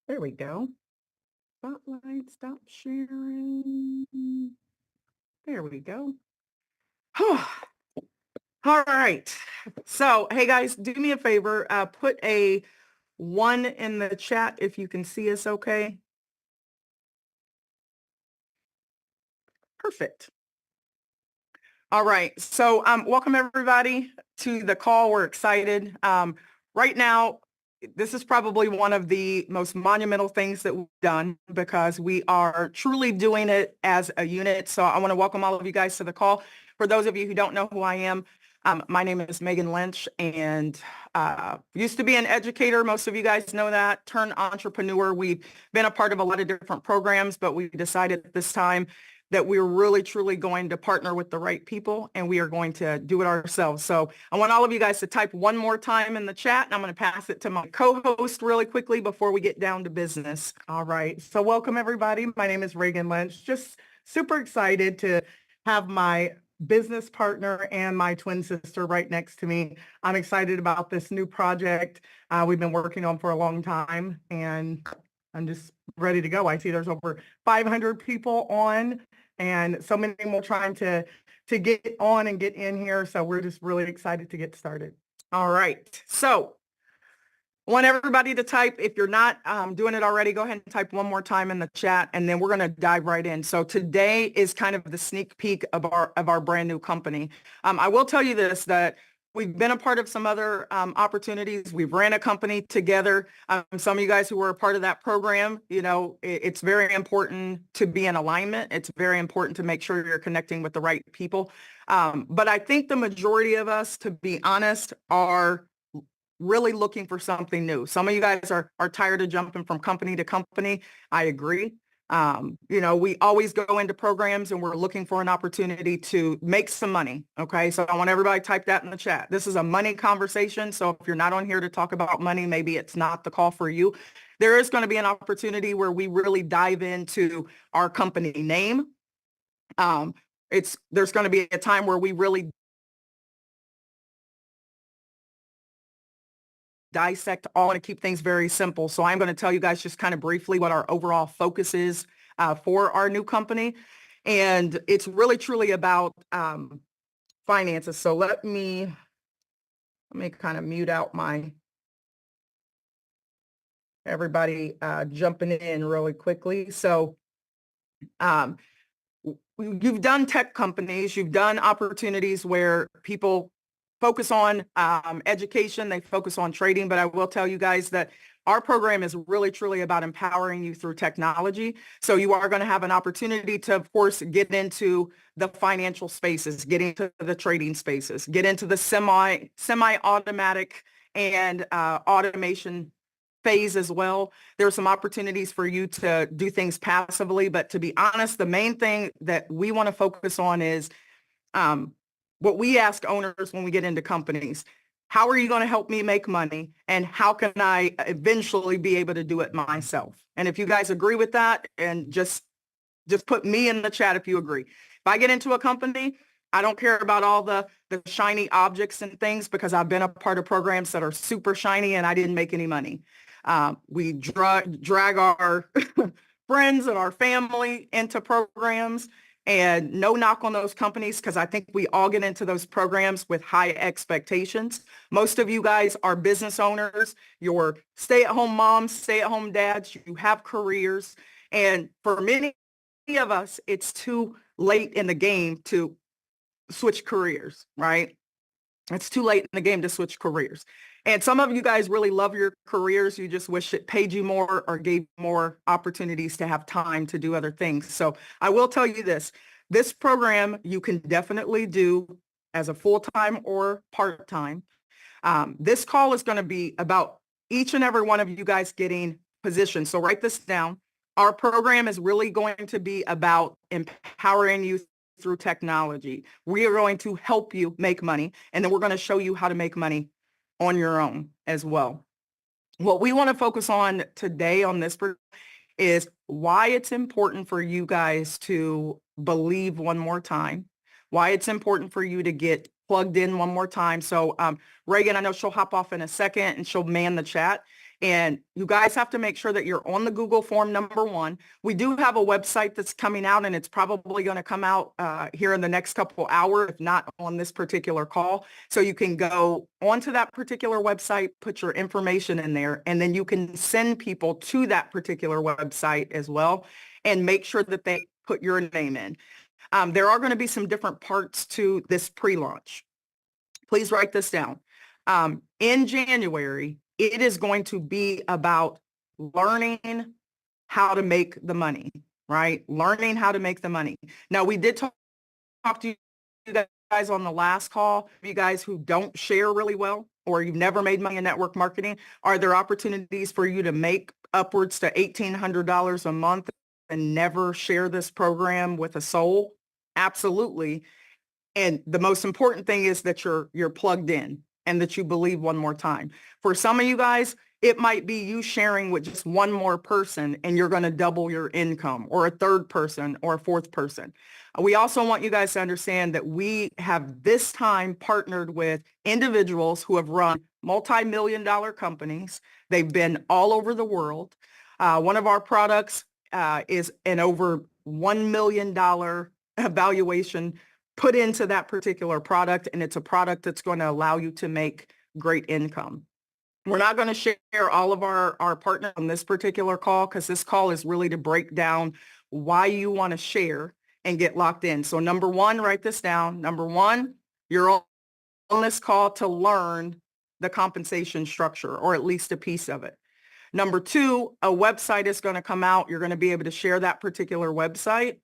There we go. Spotlight, stop sharing. There we go. All right. So, hey guys, do me a favor. Put a 1 in the chat if you can see us okay. Perfect. All right. So, welcome everybody to the call. We're excited. Right now, this is probably one of the most monumental things that we've done because we are truly doing it as a unit. So I want to welcome all of you guys to the call. For those of you who don't know who I am, my name is Megan Lynch and used to be an educator. Most of you guys know that. Turned entrepreneur. We've been a part of a lot of different programs, but we decided this time that we're really truly going to partner with the right people and we are going to do it ourselves. So I want all of you guys to type one more time in the chat and I'm going to pass it to my co-host really quickly before we get down to business. All right. So welcome everybody. My name is Reagan Lynch. Just super excited to have my business partner and my twin sister right next to me. I'm excited about this new project we've been working on for a long time and I'm just ready to go. I see there's over 500 people on and so many more trying to get on and get in here. So we're just really excited to get started. All right. So I want everybody to type. If you're not doing it already, go ahead and type one more time in the chat and then we're going to dive right in. So today is kind of the sneak peek of our brand new company. I will tell you this, that we've been a part of some other opportunities. We've ran a company together. Some of you guys who were a part of that program, you know, it's very important to be in alignment. It's very important to make sure you're connecting with the right people. But I think the majority of us, to be honest, are really looking for something new. Some of you guys are tired of jumping from company to company. I agree. You know, we always go into programs and we're looking for an opportunity to make some money. Okay. So I want everybody to type that in the chat. This is a money conversation. So if you're not on here to talk about money, maybe it's not the call for you. There is going to be an opportunity where we really dive into our company name. There's going to be a time where we really dissect all and keep things very simple. So I'm going to tell you guys just kind of briefly what our overall focus is for our new company. And it's really truly about finances. So let me kind of mute out everybody jumping in really quickly. So you've done tech companies, you've done opportunities where people focus on education, they focus on trading, but I will tell you guys that our program is really truly about empowering you through technology. So you are going to have an opportunity to, of course, get into the financial spaces, get into the trading spaces, get into the semi-automatic and automation phase as well. There are some opportunities for you to do things passively, but to be honest, the main thing that we want to focus on is what we ask owners when we get into companies. How are you going to help me make money? And how can I eventually be able to do it myself? And if you guys agree with that, and just put me in the chat if you agree. If I get into a company, I don't care about all the shiny objects and things because I've been a part of programs that are super shiny and I didn't make any money. We drag our friends and our family into programs. And no knock on those companies because I think we all get into those programs with high expectations. Most of you guys are business owners. You're stay-at-home moms, stay-at-home dads. You have careers. And for many of us, it's too late in the game to switch careers, right? It's too late in the game to switch careers. And some of you guys really love your careers. You just wish it paid you more or gave more opportunities to have time to do other things. So I will tell you this program you can definitely do as a full-time or part-time. This call is going to be about each and every one of you guys getting positioned. So write this down. Our program is really going to be about empowering you through technology. We are going to help you make money, and then we're going to show you how to make money on your own as well. What we want to focus on today on this is why it's important for you guys to believe one more time, why it's important for you to get plugged in one more time. So Reagan, I know she'll hop off in a second and she'll man the chat. And you guys have to make sure that you're on the Google form, number one. We do have a website that's coming out, and it's probably going to come out here in the next couple hours, if not on this particular call. So you can go onto that particular website, put your information in there, and then you can send people to that particular website as well, and make sure that they put your name in. There are going to be some different parts to this pre-launch. Please write this down. In January, it is going to be about learning how to make the money, right? Learning how to make the money. Now, we did talk to you guys on the last call, you guys who don't share really well, or you've never made money in network marketing. Are there opportunities for you to make upwards to $1,800 a month and never share this program with a soul? Absolutely. And the most important thing is that you're plugged in and that you believe one more time. For some of you guys, it might be you sharing with just one more person and you're going to double your income, or a third person or a fourth person. We also want you guys to understand that we have this time partnered with individuals who have run multi-million-dollar companies. They've been all over the world. One of our products is an over $1 million evaluation put into that particular product, and it's a product that's going to allow you to make great income. We're not going to share all of our partners on this particular call, because this call is really to break down why you want to share and get locked in. So number one, write this down. Number one, you're on this call to learn the compensation structure, or at least a piece of it. Number two, a website is going to come out. You're going to be able to share that particular website.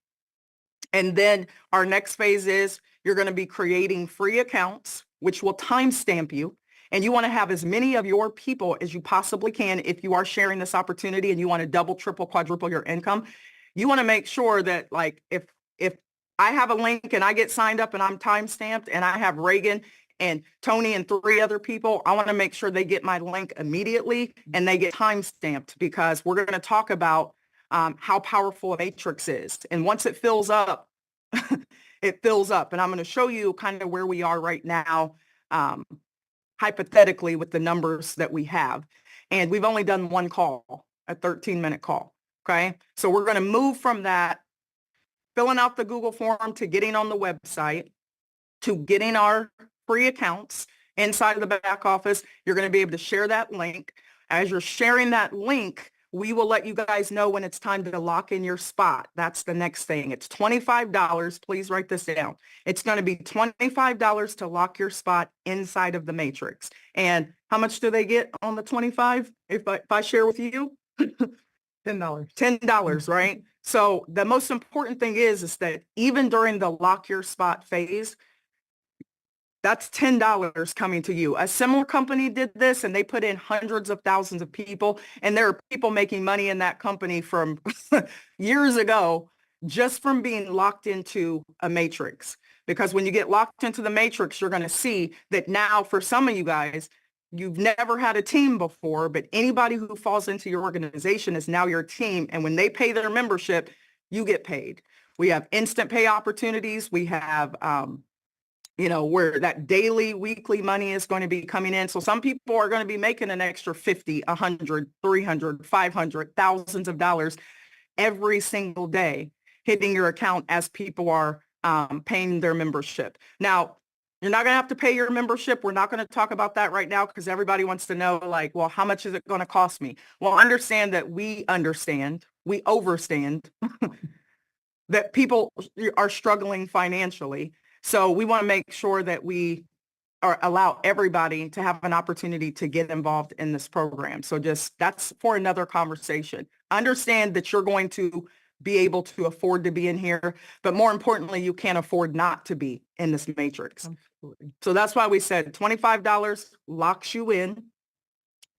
And then our next phase is you're going to be creating free accounts, which will timestamp you. And you want to have as many of your people as you possibly can. If you are sharing this opportunity and you want to double, triple, quadruple your income, you want to make sure that, like, if I have a link and I get signed up and I'm timestamped, and I have Reagan and Tony and 3 other people, I want to make sure they get my link immediately and they get timestamped, because we're going to talk about how powerful a matrix is. And once it fills up, it fills up. And I'm going to show you kind of where we are right now, hypothetically, with the numbers that we have. And we've only done one call, a 13-minute call. Okay. So we're going to move from that, filling out the Google form, to getting on the website, to getting our free accounts inside of the back office. You're going to be able to share that link. As you're sharing that link, we will let you guys know when it's time to lock in your spot. That's the next thing. It's $25. Please write this down. It's going to be $25 to lock your spot inside of the matrix. And how much do they get on the 25? If I share with you? $10. $10, right? So the most important thing is that even during the lock your spot phase, that's $10 coming to you. A similar company did this, and they put in hundreds of thousands of people, and there are people making money in that company from years ago, just from being locked into a matrix. Because when you get locked into the matrix, you're going to see that now, for some of you guys, you've never had a team before, but anybody who falls into your organization is now your team. And when they pay their membership, you get paid. We have instant pay opportunities. We have, where that daily, weekly money is going to be coming in. So some people are going to be making an extra 50, 100, 300, 500, thousands of dollars every single day hitting your account as people are paying their membership. Now, you're not going to have to pay your membership. We're not going to talk about that right now, because everybody wants to know, like, well, how much is it going to cost me? Well, understand that we understand, we overstand that people are struggling financially. So we want to make sure that we allow everybody to have an opportunity to get involved in this program. So that's for another conversation. Understand that you're going to be able to afford to be in here, but more importantly, you can't afford not to be in this matrix. Absolutely. So that's why we said $25 locks you in.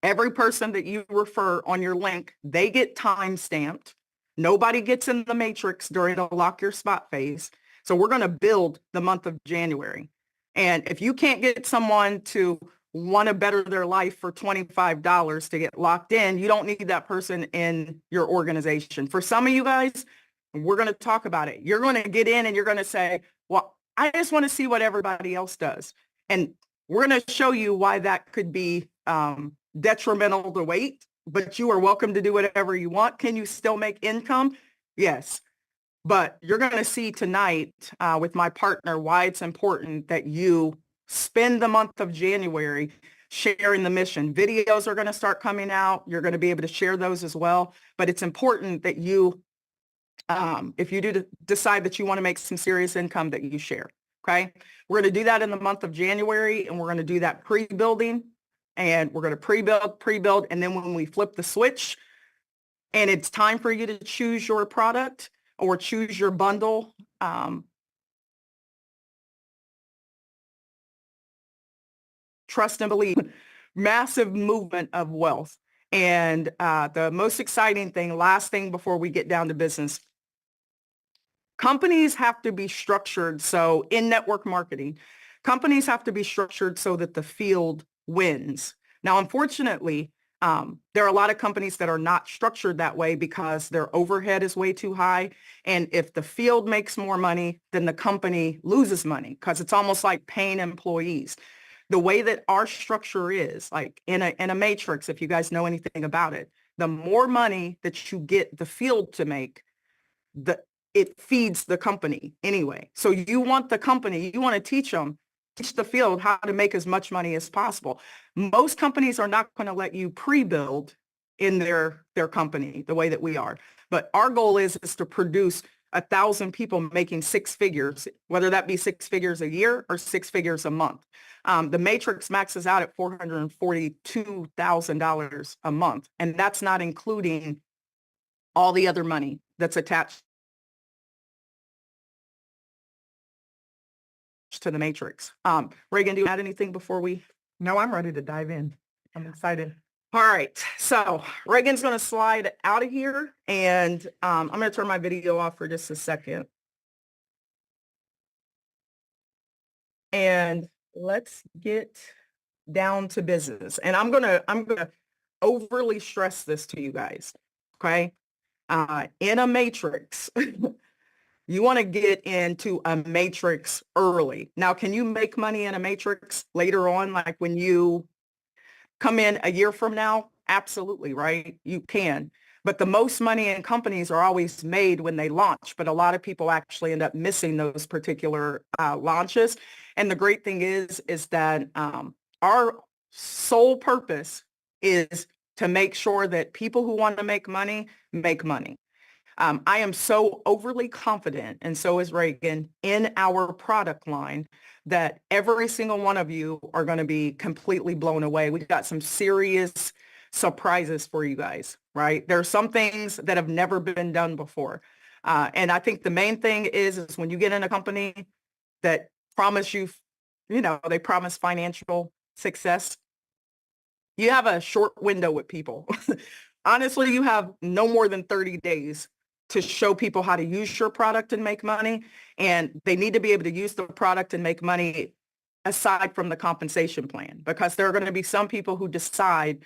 Every person that you refer on your link, they get time stamped. Nobody gets in the matrix during the lock your spot phase. So we're going to build the month of January. And if you can't get someone to want to better their life for $25 to get locked in, you don't need that person in your organization. For some of you guys, we're going to talk about it. You're going to get in and you're going to say, well, I just want to see what everybody else does. And we're going to show you why that could be detrimental to wait, but you are welcome to do whatever you want. Can you still make income? Yes. But you're going to see tonight with my partner why it's important that you spend the month of January sharing the mission. Videos are going to start coming out. You're going to be able to share those as well. But it's important that you, if you do decide that you want to make some serious income, that you share. Okay. We're going to do that in the month of January, and we're going to do that pre-building, and we're going to pre-build. And then when we flip the switch and it's time for you to choose your product or choose your bundle, trust and believe, massive movement of wealth. And the most exciting thing, last thing before we get down to business, companies have to be structured. So in network marketing, companies have to be structured so that the field wins. Now, unfortunately, there are a lot of companies that are not structured that way because their overhead is way too high. And if the field makes more money, then the company loses money because it's almost like paying employees. The way that our structure is, like in a matrix, if you guys know anything about it, the more money that you get the field to make, it feeds the company anyway. So you want the company, you want to teach the field how to make as much money as possible. Most companies are not going to let you pre-build in their company the way that we are. But our goal is to produce 1,000 people making six figures, whether that be six figures a year or six figures a month. The matrix maxes out at $442,000 a month. And that's not including all the other money that's attached to the matrix. Reagan, do you add anything before we? No, I'm ready to dive in. I'm excited. All right. So Reagan's going to slide out of here, and I'm going to turn my video off for just a second. And let's get down to business. And I'm going to overly stress this to you guys. Okay. In a matrix, you want to get into a matrix early. Now, can you make money in a matrix later on, like when you come in a year from now? Absolutely, right? You can. But the most money in companies are always made when they launch. But a lot of people actually end up missing those particular launches. And the great thing is that our sole purpose is to make sure that people who want to make money make money. I am so overly confident, and so is Reagan, in our product line that every single one of you are going to be completely blown away. We've got some serious surprises for you guys, right? There are some things that have never been done before. And I think the main thing is when you get in a company that promise you, they promise financial success, you have a short window with people. Honestly, you have no more than 30 days to show people how to use your product and make money. And they need to be able to use the product and make money aside from the compensation plan, because there are going to be some people who decide,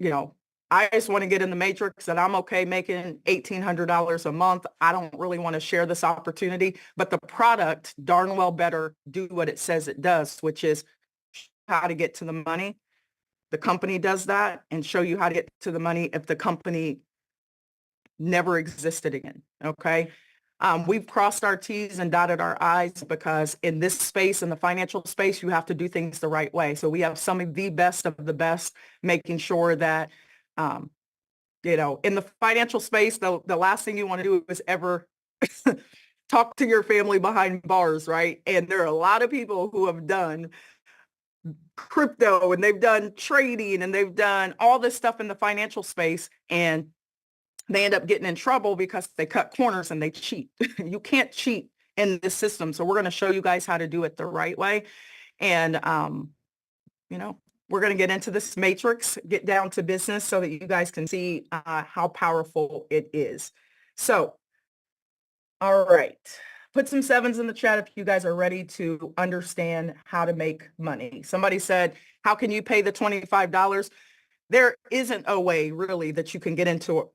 I just want to get in the matrix and I'm okay making $1,800 a month. I don't really want to share this opportunity, but the product darn well better do what it says it does, which is how to get to the money. The company does that and show you how to get to the money if the company never existed again. Okay. We've crossed our T's and dotted our I's because in this space, in the financial space, you have to do things the right way. So we have some of the best making sure that, in the financial space, the last thing you want to do is ever talk to your family behind bars, right? And there are a lot of people who have done crypto and they've done trading and they've done all this stuff in the financial space, and they end up getting in trouble because they cut corners and they cheat. You can't cheat in this system. So we're going to show you guys how to do it the right way. And, we're going to get into this matrix, get down to business so that you guys can see how powerful it is. So, all right. Put some sevens in the chat if you guys are ready to understand how to make money. Somebody said, how can you pay the $25? There isn't a way really that you can get into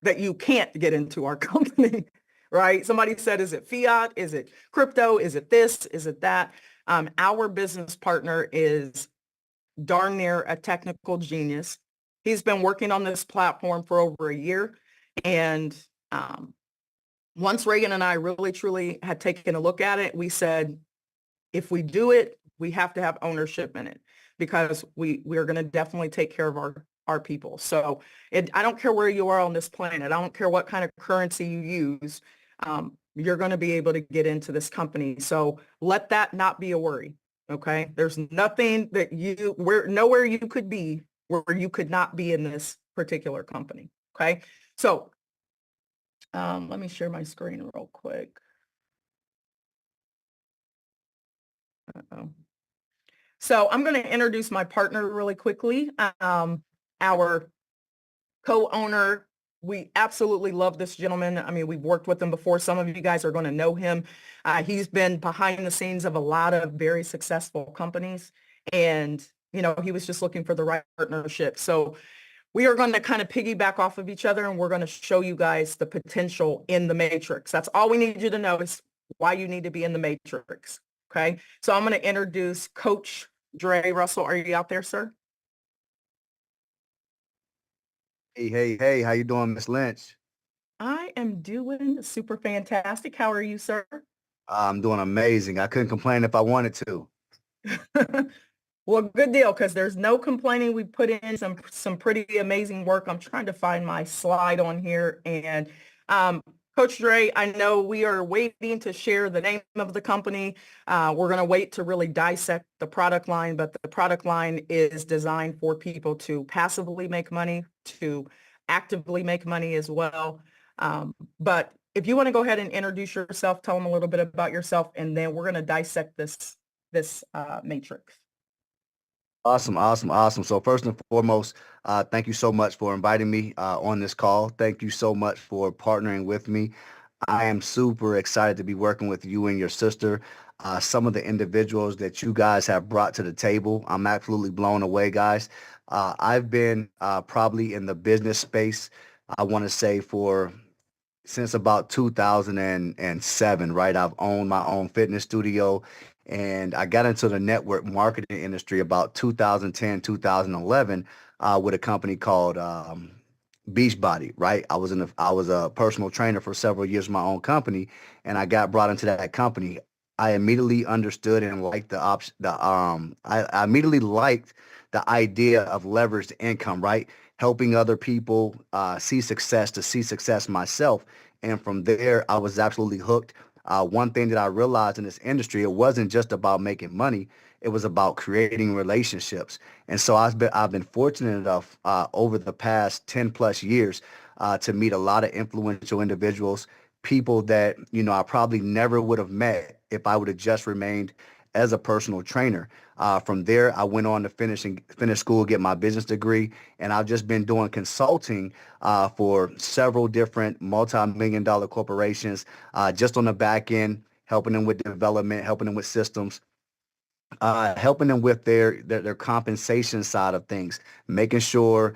that you can't get into our company, right? Somebody said, is it fiat? Is it crypto? Is it this? Is it that? Our business partner is darn near a technical genius. He's been working on this platform for over a year. And once Reagan and I really, truly had taken a look at it, we said, if we do it, we have to have ownership in it because we are going to definitely take care of our people. So I don't care where you are on this planet. I don't care what kind of currency you use. You're going to be able to get into this company. So let that not be a worry. Okay. There's nothing that nowhere you could be where you could not be in this particular company. Okay. So let me share my screen real quick. Uh-oh. So I'm going to introduce my partner really quickly. Our co-owner, we absolutely love this gentleman. I mean, we've worked with him before. Some of you guys are going to know him. He's been behind the scenes of a lot of very successful companies. And, he was just looking for the right partnership. So we are going to kind of piggyback off of each other, and we're going to show you guys the potential in the matrix. That's all we need you to know is why you need to be in the matrix. Okay. So I'm going to introduce Coach Dre Russell. Are you out there, sir? Hey, how you doing, Miss Lynch? I am doing super fantastic. How are you, sir? I'm doing amazing. I couldn't complain if I wanted to. Well, good deal, because there's no complaining. We put in some pretty amazing work. I'm trying to find my slide on here. And Coach Dre, I know we are waiting to share the name of the company. We're going to wait to really dissect the product line, but the product line is designed for people to passively make money, to actively make money as well. But if you want to go ahead and introduce yourself, tell them a little bit about yourself, and then we're going to dissect this matrix. Awesome. So first and foremost, thank you so much for inviting me on this call. Thank you so much for partnering with me. I am super excited to be working with you and your sister. Some of the individuals that you guys have brought to the table, I'm absolutely blown away, guys. I've been probably in the business space, I want to say since about 2007, right? I've owned my own fitness studio and I got into the network marketing industry about 2010, 2011 with a company called Beachbody, right? I was a personal trainer for several years in my own company and I got brought into that company. I immediately understood and liked I immediately liked the idea of leveraged income, right? Helping other people see success to see success myself. And from there, I was absolutely hooked. One thing that I realized in this industry, it wasn't just about making money. It was about creating relationships. And so I've been fortunate enough over the past 10 plus years to meet a lot of influential individuals, people that, I probably never would have met if I would have just remained as a personal trainer. From there, I went on to finish school, get my business degree, and I've just been doing consulting for several different multi-million dollar corporations, just on the back end, helping them with development, helping them with systems, helping them with their compensation side of things, making sure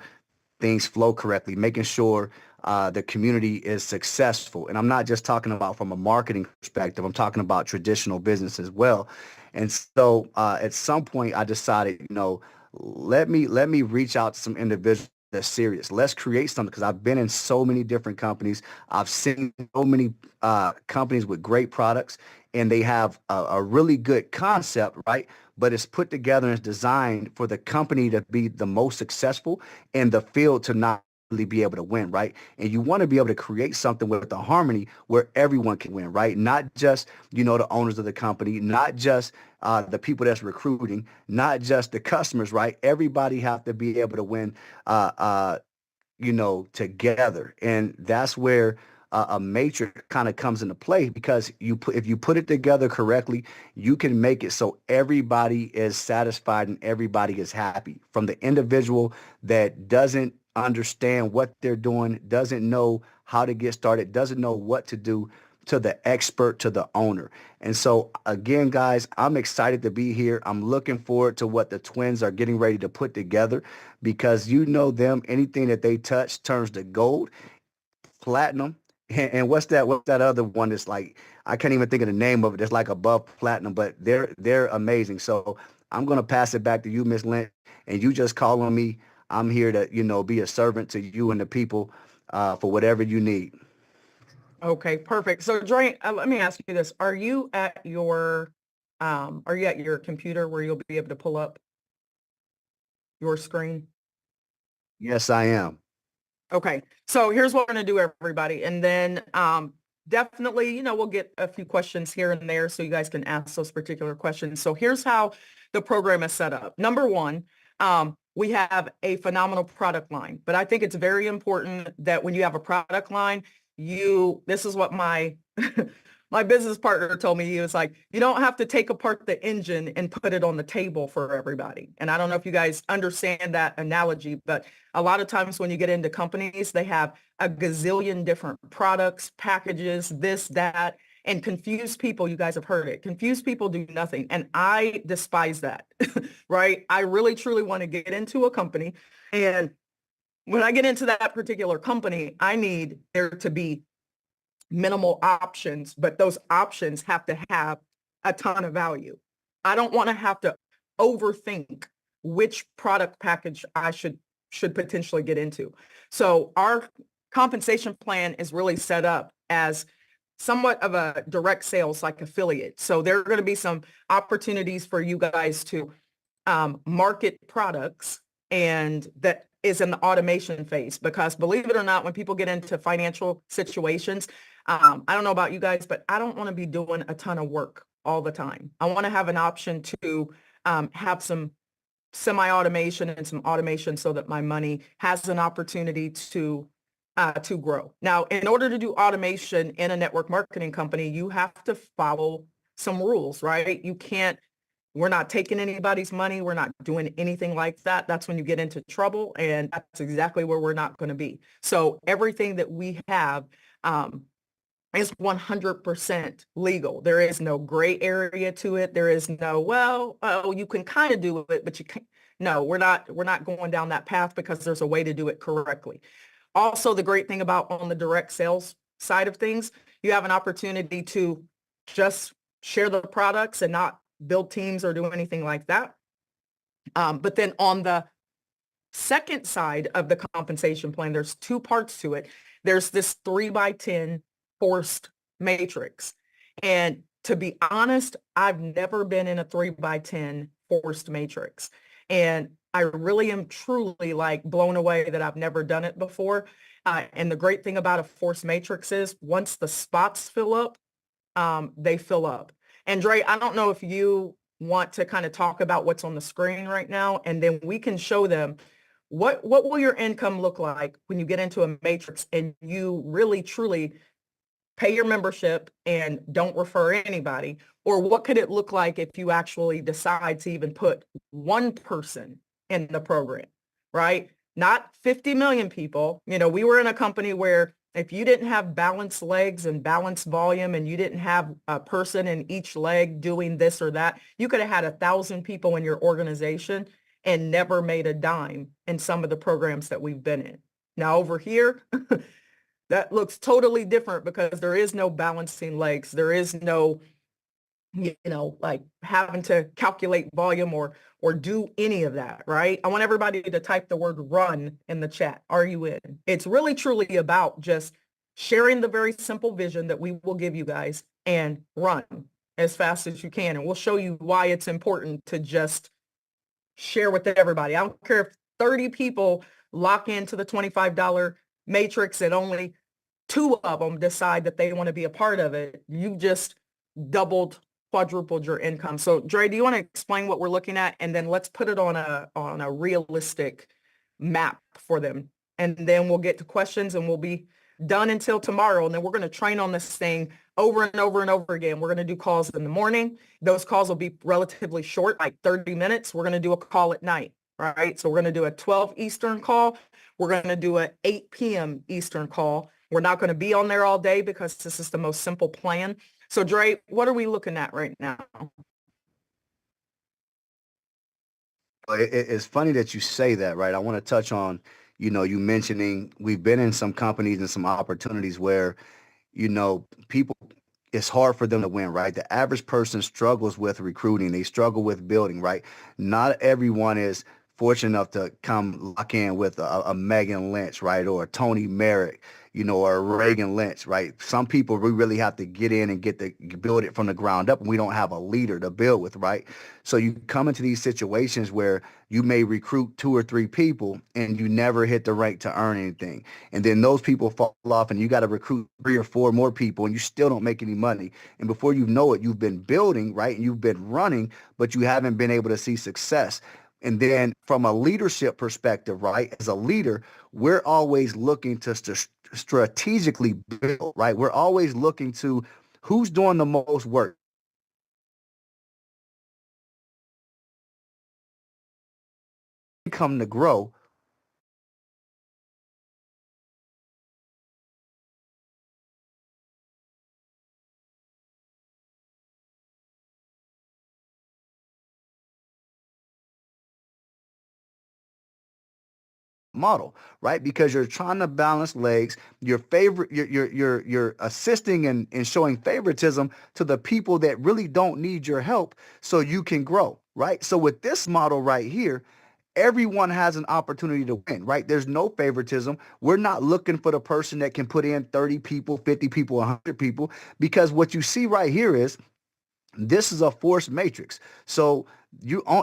things flow correctly, making sure the community is successful. And I'm not just talking about from a marketing perspective, I'm talking about traditional business as well. And so at some point I decided, let me reach out to some individuals that's serious. Let's create something because I've been in so many different companies. I've seen so many companies with great products and they have a really good concept, right? But it's put together and it's designed for the company to be the most successful and the field to not really be able to win, right? And you want to be able to create something with the harmony where everyone can win, right? Not just, the owners of the company, not just the people that's recruiting, not just the customers, right? Everybody have to be able to win, together. And that's where a matrix kind of comes into play because if you put it together correctly, you can make it so everybody is satisfied and everybody is happy. From the individual that doesn't understand what they're doing, doesn't know how to get started, doesn't know what to do, to the expert, to the owner. And so again, guys, I'm excited to be here. I'm looking forward to what the twins are getting ready to put together because them, anything that they touch turns to gold, platinum. And what's that other one that's like, I can't even think of the name of it. It's like above platinum, but they're amazing. So I'm going to pass it back to you, Miss Lynch, and you just call on me I'm here to, be a servant to you and the people for whatever you need. Okay, perfect. So Dre, let me ask you this. Are you at your computer where you'll be able to pull up your screen? Yes, I am. Okay, so here's what we're going to do, everybody. And then definitely, we'll get a few questions here and there so you guys can ask those particular questions. So here's how the program is set up. Number one, we have a phenomenal product line, but I think it's very important that when you have a product line, this is what my my business partner told me. He was like, you don't have to take apart the engine and put it on the table for everybody. And I don't know if you guys understand that analogy, but a lot of times when you get into companies, they have a gazillion different products, packages, this, that, and confused people. You guys have heard it. Confused people do nothing. And I despise that, right? I really, truly want to get into a company. And when I get into that particular company, I need there to be minimal options, but those options have to have a ton of value. I don't want to have to overthink which product package I should potentially get into. So our compensation plan is really set up as somewhat of a direct sales like affiliate. So there are going to be some opportunities for you guys to market products, and that is in the automation phase, because believe it or not, when people get into financial situations, I don't know about you guys, but I don't want to be doing a ton of work all the time. I want to have an option to have some semi-automation and some automation so that my money has an opportunity to grow. Now, in order to do automation in a network marketing company, you have to follow some rules, right? We're not taking anybody's money. We're not doing anything like that. That's when you get into trouble, and that's exactly where we're not going to be. So everything that we have is 100% legal. There is no gray area to it. There is no, well, oh, you can kind of do it, but you can't. No, we're not going down that path, because there's a way to do it correctly. Also, the great thing about on the direct sales side of things, you have an opportunity to just share the products and not build teams or do anything like that. But then on the second side of the compensation plan, there's two parts to it. There's this 3x10 forced matrix. And to be honest, I've never been in a 3x10 forced matrix. And I really am truly like blown away that I've never done it before. And the great thing about a forced matrix is once the spots fill up, they fill up. And Dre, I don't know if you want to kind of talk about what's on the screen right now, and then we can show them what will your income look like when you get into a matrix and you really truly pay your membership and don't refer anybody, or what could it look like if you actually decide to even put one person in the program, right? Not 50 million people. We were in a company where if you didn't have balanced legs and balanced volume, and you didn't have a person in each leg doing this or that, you could have had 1,000 people in your organization and never made a dime in some of the programs that we've been in. Now over here, that looks totally different, because there is no balancing legs. There is no, like having to calculate volume or do any of that, right? I want everybody to type the word run in the chat. Are you in? It's really truly about just sharing the very simple vision that we will give you guys and run as fast as you can. And we'll show you why it's important to just share with everybody. I don't care if 30 people lock into the $25 matrix and only 2 of them decide that they want to be a part of it. You've just doubled, quadrupled your income. So Dre, do you want to explain what we're looking at? And then let's put it on a realistic map for them. And then we'll get to questions, and we'll be done until tomorrow. And then we're going to train on this thing over and over and over again. We're going to do calls in the morning. Those calls will be relatively short, like 30 minutes. We're going to do a call at night, right? So we're going to do a 12 Eastern call. We're going to do a 8 p.m. Eastern call. We're not going to be on there all day, because this is the most simple plan. So Dre, what are we looking at right now? It's funny that you say that, right? I want to touch on, you mentioning we've been in some companies and some opportunities where, people, it's hard for them to win, right? The average person struggles with recruiting. They struggle with building, right? Not everyone is fortunate enough to come lock in with a Megan Lynch, right, or a Tony Merrick, you know, or a Reagan Lynch, right? Some people we really have to get in and build it from the ground up, and we don't have a leader to build with, right? So you come into these situations where you may recruit 2 or 3 people and you never hit the rank to earn anything. And then those people fall off and you got to recruit 3 or 4 more people and you still don't make any money. And before you know it, you've been building, right? And you've been running, but you haven't been able to see success. And then from a leadership perspective, right, as a leader, we're always looking to strategically build, right? We're always looking to who's doing the most work. Come to grow. Model, right? Because you're trying to balance legs. You're assisting and showing favoritism to the people that really don't need your help so you can grow, right? So with this model right here, everyone has an opportunity to win, right? There's no favoritism. We're not looking for the person that can put in 30 people, 50 people, 100 people, because what you see right here is this is a force matrix. So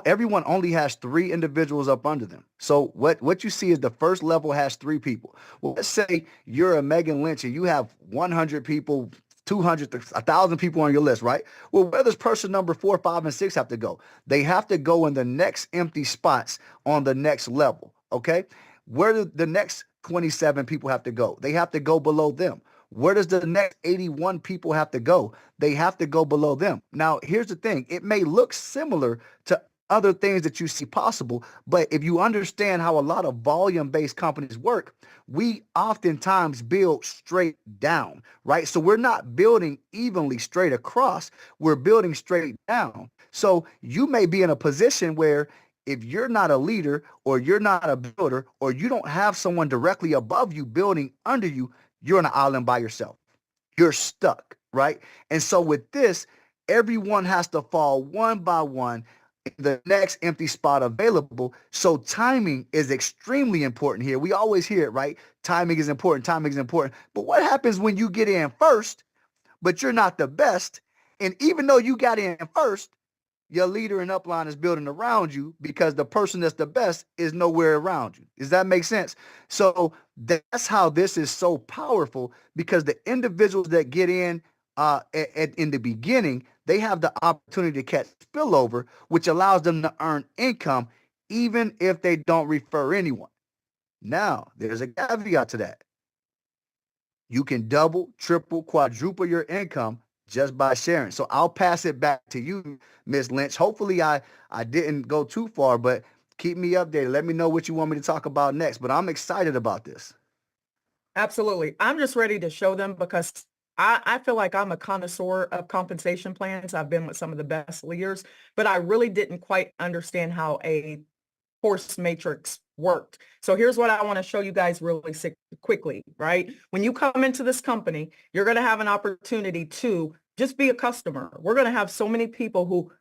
everyone only has 3 individuals up under them. So what you see is the first level has 3 people. Well, let's say you're a Megan Lynch and you have 100 people, 200, 1,000 people on your list, right? Well, where does person number 4, 5, and 6 have to go? They have to go in the next empty spots on the next level, okay? Where do the next 27 people have to go? They have to go below them. Where does the next 81 people have to go? They have to go below them. Now, here's the thing. It may look similar to other things that you see possible, but if you understand how a lot of volume-based companies work, we oftentimes build straight down, right? So we're not building evenly straight across. We're building straight down. So you may be in a position where if you're not a leader or you're not a builder or you don't have someone directly above you building under you, you're on an island by yourself. You're stuck, right? And so with this, everyone has to fall one by one in the next empty spot available. So timing is extremely important here. We always hear it, right? Timing is important. Timing is important. But what happens when you get in first, but you're not the best? And even though you got in first, your leader and upline is building around you because the person that's the best is nowhere around you. Does that make sense? So that's how this is so powerful, because the individuals that get in in the beginning, they have the opportunity to catch spillover, which allows them to earn income even if they don't refer anyone. Now, there's a caveat to that. You can double, triple, quadruple your income just by sharing. So I'll pass it back to you, Ms. Lynch. Hopefully I didn't go too far, but keep me updated. Let me know what you want me to talk about next. But I'm excited about this. Absolutely. I'm just ready to show them because I feel like I'm a connoisseur of compensation plans. I've been with some of the best leaders, but I really didn't quite understand how a force matrix worked. So here's what I want to show you guys really quickly, right? When you come into this company, you're going to have an opportunity to just be a customer. We're going to have so many people who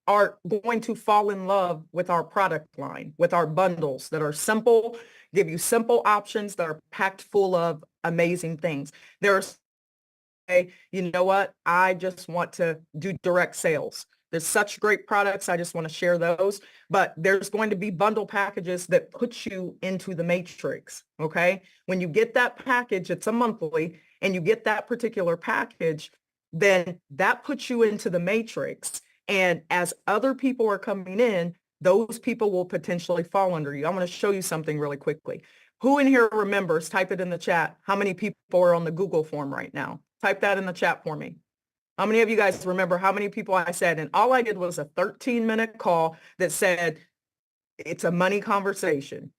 are going to fall in love with our product line, with our bundles that are simple, give you simple options that are packed full of amazing things. There's, you know what? I just want to do direct sales. There's such great products. I just want to share those. But there's going to be bundle packages that put you into the matrix. Okay. When you get that package, it's a monthly, and you get that particular package, then that puts you into the matrix. And as other people are coming in, those people will potentially fall under you. I'm going to show you something really quickly. Who in here remembers, type it in the chat, how many people are on the Google form right now? Type that in the chat for me. How many of you guys remember how many people I said? And all I did was a 13-minute call that said, it's a money conversation.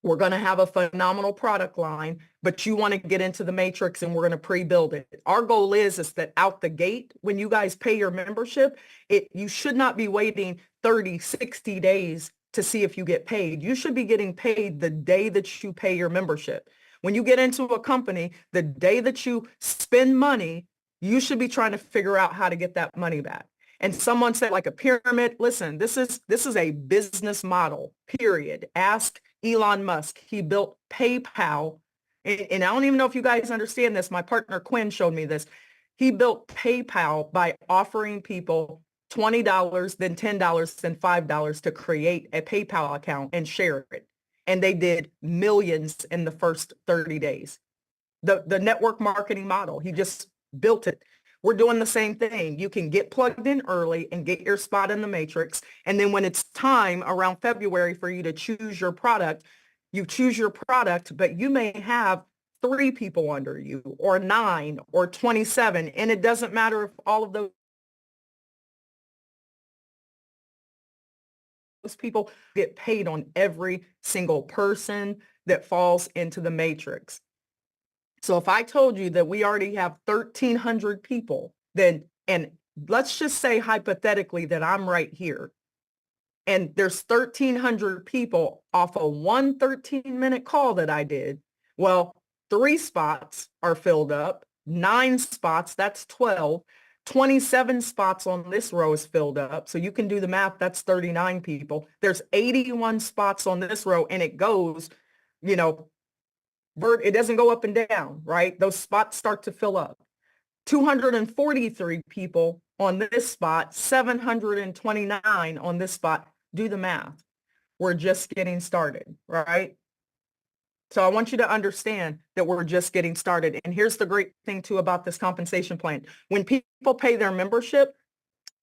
We're going to have a phenomenal product line, but you want to get into the matrix and we're going to pre-build it. Our goal is that out the gate, when you guys pay your membership, you should not be waiting 30, 60 days to see if you get paid. You should be getting paid the day that you pay your membership. When you get into a company, the day that you spend money, you should be trying to figure out how to get that money back. And someone said like a pyramid. Listen, this is a business model, period. Ask Elon Musk. He built PayPal. And I don't even know if you guys understand this. My partner Quinn showed me this. He built PayPal by offering people $20, then $10, then $5 to create a PayPal account and share it. And they did millions in the first 30 days. The network marketing model, he just built it. We're doing the same thing. You can get plugged in early and get your spot in the matrix. And then when it's time around February for you to choose your product, you choose your product, but you may have 3 people under you or 9 or 27. And it doesn't matter if all of those people get paid on every single person that falls into the matrix. So if I told you that we already have 1,300 people, then, and let's just say hypothetically that I'm right here, and there's 1,300 people off of one 13-minute call that I did, well, 3 spots are filled up, 9 spots, that's 12, 27 spots on this row is filled up. So you can do the math, that's 39 people. There's 81 spots on this row, and it goes, you know, it doesn't go up and down, right? Those spots start to fill up. 243 people on this spot, 729 on this spot. Do the math. We're just getting started, right? So I want you to understand that we're just getting started. And here's the great thing too about this compensation plan. When people pay their membership,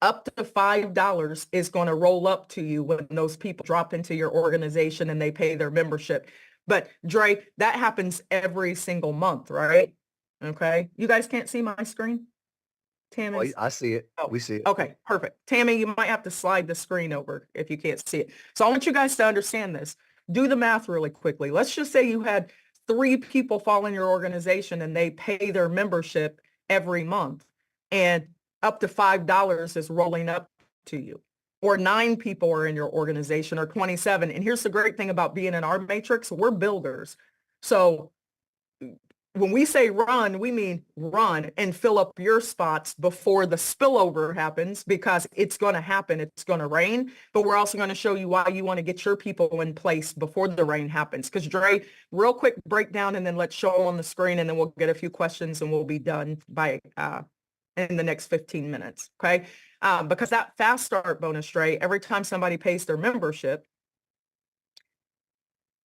up to $5 is going to roll up to you when those people drop into your organization and they pay their membership. But Dre, that happens every single month, right? Okay. You guys can't see my screen? Tammy? I see it. Oh, We see it. okay, perfect. Tammy, you might have to slide the screen over if you can't see it. So I want you guys to understand this. Do the math really quickly. Let's just say you had 3 people fall in your organization and they pay their membership every month, and up to $5 is rolling up to you. Or 9 people are in your organization, or 27. And here's the great thing about being in our matrix, we're builders. So when we say run, we mean run and fill up your spots before the spillover happens, because it's going to happen. It's going to rain, but we're also going to show you why you want to get your people in place before the rain happens. Because Dre, real quick breakdown, and then let's show them on the screen, and then we'll get a few questions and we'll be done by in the next 15 minutes. Okay. Because that fast start bonus, Dre, every time somebody pays their membership,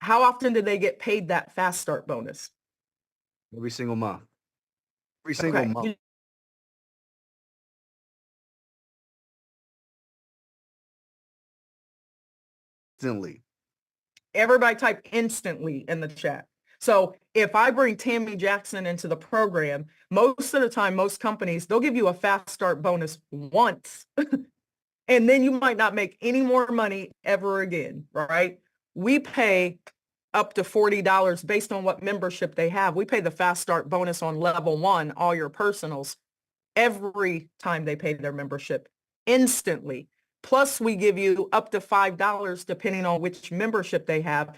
how often do they get paid that fast start bonus? Every single month. Every single Okay. month. Instantly. Everybody type instantly in the chat. So if I bring Tammy Jackson into the program, most of the time, most companies, they'll give you a fast start bonus once, and then you might not make any more money ever again, right? We pay up to $40 based on what membership they have. We pay the fast start bonus on level 1, all your personals, every time they pay their membership instantly. Plus we give you up to $5 depending on which membership they have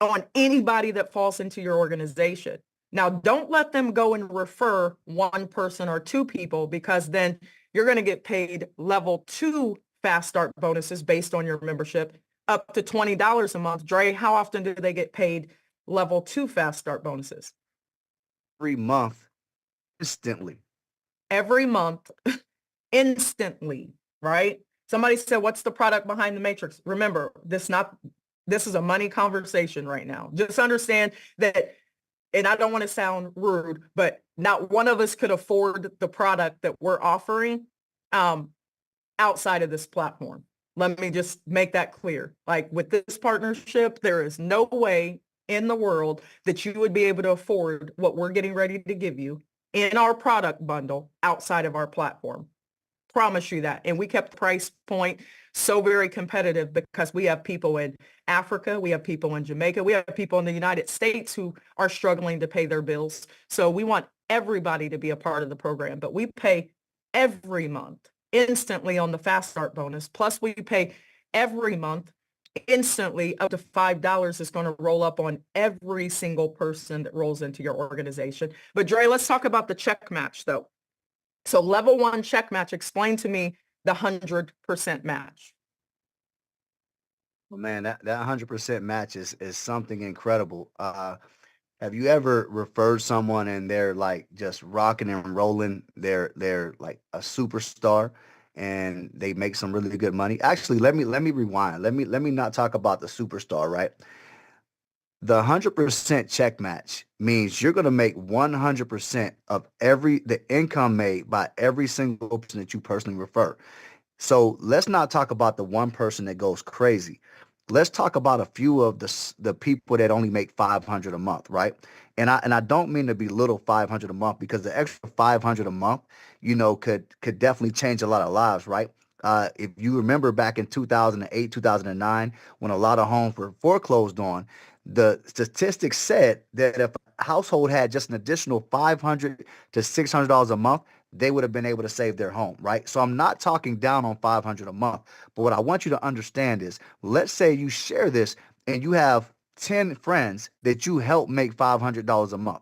on anybody that falls into your organization. Now, don't let them go and refer 1 person or 2 people, because then you're going to get paid level 2 fast start bonuses based on your membership, up to $20 a month. Dre, how often do they get paid level 2 fast start bonuses? Every month, instantly. Every month, instantly, right? Somebody said, what's the product behind the matrix? Remember, this is a money conversation right now. Just understand that, and I don't want to sound rude, but not one of us could afford the product that we're offering outside of this platform. Let me just make that clear. Like with this partnership, there is no way in the world that you would be able to afford what we're getting ready to give you in our product bundle outside of our platform. Promise you that. And we kept the price point so very competitive because we have people in Africa, we have people in Jamaica, we have people in the United States who are struggling to pay their bills. So we want everybody to be a part of the program, but we pay every month instantly on the fast start bonus. Plus we pay every month instantly up to $5 is going to roll up on every single person that rolls into your organization. But Dre, let's talk about the check match though. So level 1 check match, explain to me the 100% match. Well, man, that 100% match is something incredible. Have you ever referred someone and they're like just rocking and rolling? They're like a superstar and they make some really good money. Actually, let me rewind. Let me not talk about the superstar, right? The 100% check match means you're going to make 100% of the income made by every single person that you personally refer. So let's not talk about the one person that goes crazy. Let's talk about a few of the people that only make 500 a month, right? And I don't mean to belittle 500 a month, because the extra 500 a month, could definitely change a lot of lives, right? If you remember back in 2008, 2009, when a lot of homes were foreclosed on, the statistics said that if a household had just an additional 500 to $600 a month, they would have been able to save their home, right? So I'm not talking down on 500 a month, but what I want you to understand is, let's say you share this and you have 10 friends that you help make $500 a month.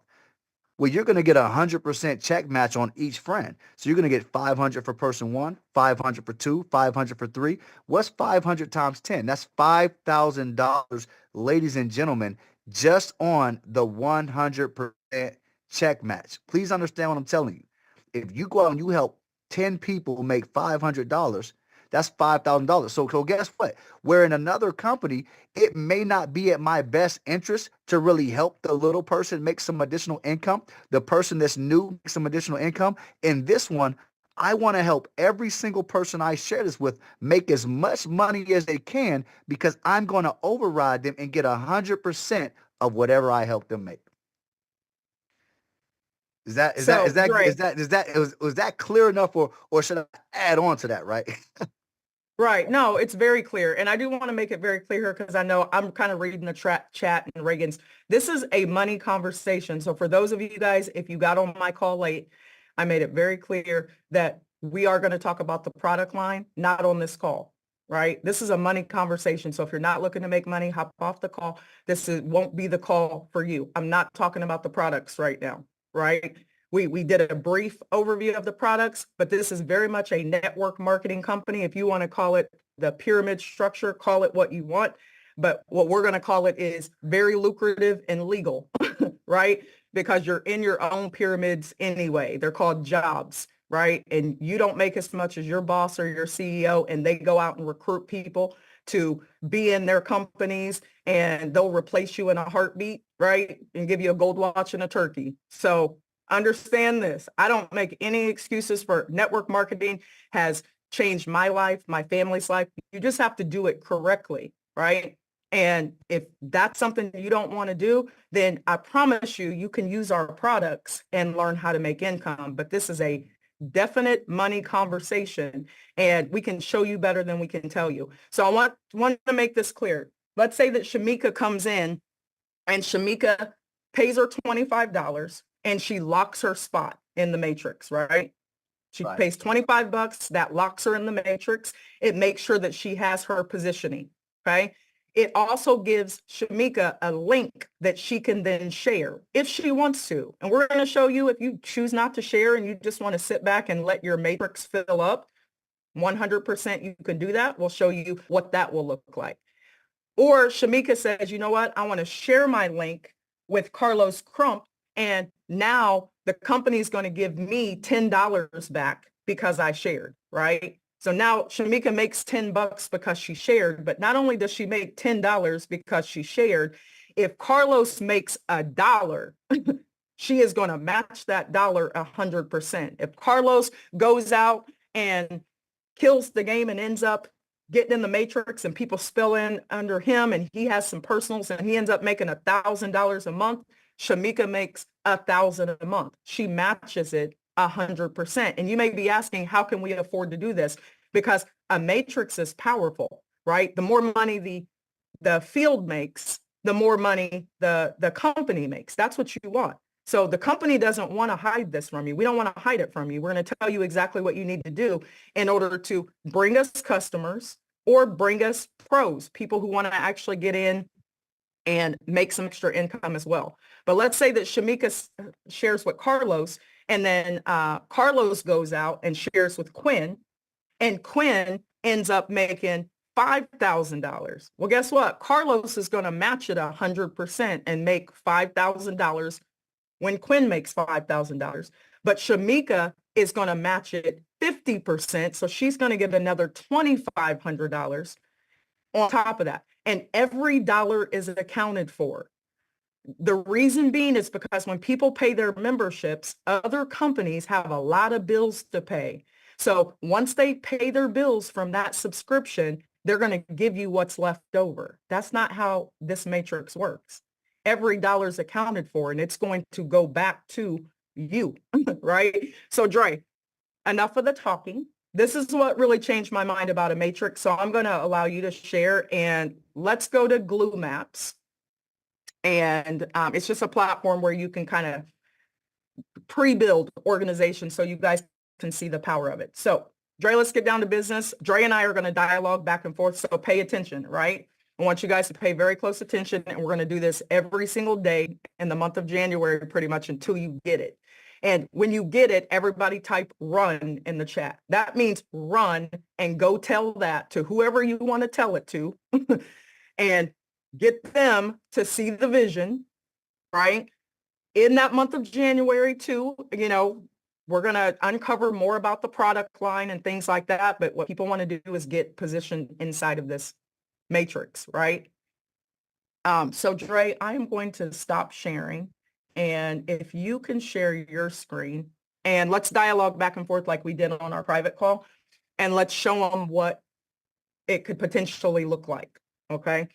Well, you're going to get a 100% check match on each friend. So you're going to get 500 for person one, 500 for two, 500 for three. What's 500 times 10? That's $5,000, ladies and gentlemen, just on the 100% check match. Please understand what I'm telling you. If you go out and you help 10 people make $500, that's $5,000. So guess what? Where in another company, it may not be at my best interest to really help the little person make some additional income, the person that's new make some additional income. In this one, I want to help every single person I share this with make as much money as they can, because I'm going to override them and get 100% of whatever I help them make. Is that is that So, is that Dre, is that is that was that clear enough, or should I add on to that, right? right. No, it's very clear. And I do want to make it very clear here, because I know I'm kind of reading the chat and Reagan's. This is a money conversation. So for those of you guys, if you got on my call late, I made it very clear that we are going to talk about the product line, not on this call, right? This is a money conversation. So if you're not looking to make money, hop off the call. Won't be the call for you. I'm not talking about the products right now, right? We did a brief overview of the products, but this is very much a network marketing company. If you want to call it the pyramid structure, call it what you want. But what we're going to call it is very lucrative and legal, right? Because you're in your own pyramids anyway. They're called jobs, right? And you don't make as much as your boss or your CEO, and they go out and recruit people to be in their companies, and they'll replace you in a heartbeat, right? And give you a gold watch and a turkey. So understand this. I don't make any excuses for network marketing. Has changed my life, my family's life. You just have to do it correctly, right? And if that's something you don't want to do, then I promise you, you can use our products and learn how to make income. But this is a definite money conversation, and we can show you better than we can tell you. So I want to make this clear. Let's say that Shamika comes in and Shamika pays her $25 and she locks her spot in the matrix, right? She Right. pays $25, that locks her in the matrix. It makes sure that she has her positioning, okay? It also gives Shamika a link that she can then share if she wants to. And we're going to show you, if you choose not to share and you just want to sit back and let your matrix fill up, 100% you can do that. We'll show you what that will look like. Or Shamika says, you know what, I want to share my link with Carlos Crump, and now the company is going to give me $10 back because I shared, right? So now Shamika makes $10 because she shared, but not only does she make $10 because she shared, if Carlos makes $1, she is going to match that dollar 100%. If Carlos goes out and kills the game and ends up getting in the matrix and people spill in under him and he has some personals and he ends up making $1,000 a month, Shamika makes $1,000 a month. She matches it 100%. And you may be asking, how can we afford to do this? Because a matrix is powerful, right? The more money the field makes, the more money the company makes. That's what you want. So the company doesn't want to hide this from you. We don't want to hide it from you. We're going to tell you exactly what you need to do in order to bring us customers or bring us pros, people who want to actually get in and make some extra income as well. But let's say that Shamika shares with Carlos, and then Carlos goes out and shares with Quinn, and Quinn ends up making $5,000. Well, guess what? Carlos is going to match it 100% and make $5,000 when Quinn makes $5,000. But Shamika is going to match it 50%. So she's going to get another $2,500 on top of that. And every dollar is accounted for. The reason being is because when people pay their memberships, other companies have a lot of bills to pay. So once they pay their bills from that subscription, they're going to give you what's left over. That's not how this matrix works. Every dollar is accounted for, and it's going to go back to you, right? So Dre, enough of the talking. This is what really changed my mind about a matrix. So I'm going to allow you to share, and let's go to Glue Maps. And it's just a platform where you can kind of pre-build organizations so you guys can see the power of it. So Dre, let's get down to business. Dre and I are going to dialogue back and forth. So pay attention, right? I want you guys to pay very close attention. And we're going to do this every single day in the month of January, pretty much until you get it. And when you get it, everybody type run in the chat. That means run and go tell that to whoever you want to tell it to. And get them to see the vision, right? In that month of January too, we're going to uncover more about the product line and things like that. But what people want to do is get positioned inside of this matrix, right? So Dre, I am going to stop sharing. And if you can share your screen, and let's dialogue back and forth like we did on our private call, and let's show them what it could potentially look like, okay?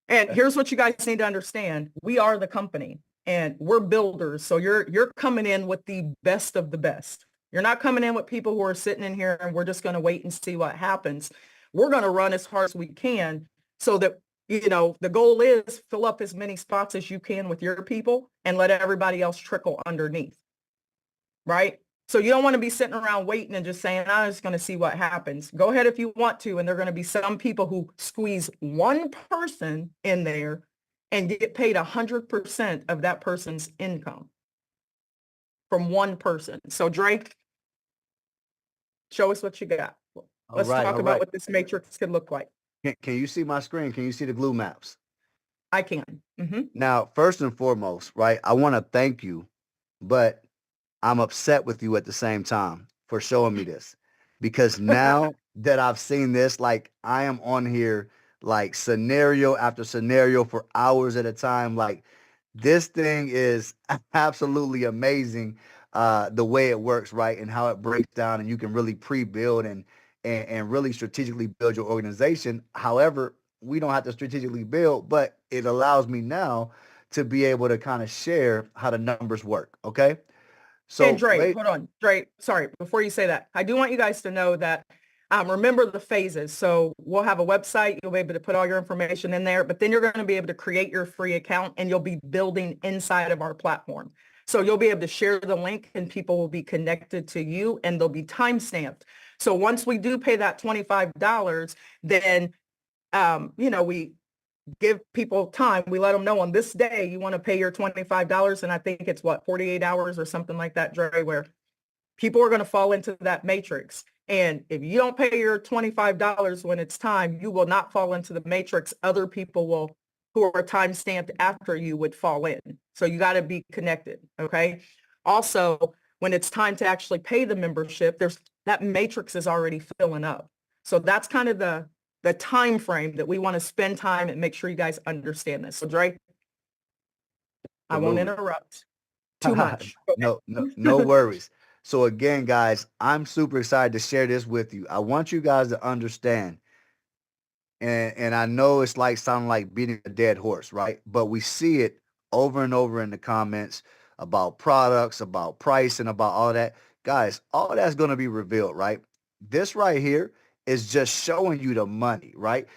And here's what you guys need to understand. We are the company and we're builders. So you're coming in with the best of the best. You're not coming in with people who are sitting in here and we're just going to wait and see what happens. We're going to run as hard as we can so that, the goal is fill up as many spots as you can with your people and let everybody else trickle underneath, right? So you don't want to be sitting around waiting and just saying, I'm just going to see what happens. Go ahead if you want to. And there are going to be some people who squeeze one person in there and get paid 100% of that person's income from one person. So Drake, show us what you got. Let's talk about what this matrix could look like. Can you see my screen? Can you see the Glue Maps? I can. Mm-hmm. Now, first and foremost, right, I want to thank you, but I'm upset with you at the same time for showing me this, because now that I've seen this, like I am on here like scenario after scenario for hours at a time. Like this thing is absolutely amazing, the way it works, right, and how it breaks down, and you can really pre-build and really strategically build your organization. However, we don't have to strategically build, but it allows me now to be able to kind of share how the numbers work. Okay. So and Dre, hold on, Dre, sorry, before you say that, I do want you guys to know that remember the phases. So we'll have a website, you'll be able to put all your information in there, but then you're going to be able to create your free account and you'll be building inside of our platform. So you'll be able to share the link and people will be connected to you and they'll be time stamped. So once we do pay that $25, then, we give people time. We let them know on this day, you want to pay your $25. And I think it's 48 hours or something like that, Dre, where people are going to fall into that matrix. And if you don't pay your $25 when it's time, you will not fall into the matrix. Other people who are time stamped after you would fall in. So you got to be connected. Okay. Also, when it's time to actually pay the membership, that matrix is already filling up. So that's kind of the time frame that we want to spend time and make sure you guys understand this. So Dre, I won't interrupt too much. No worries. So again, guys, I'm super excited to share this with you. I want you guys to understand, and I know it's like sounding like beating a dead horse, right? But we see it over and over in the comments about products, about price, and about all that. Guys, all that's going to be revealed, right? This right here is just showing you the money, right?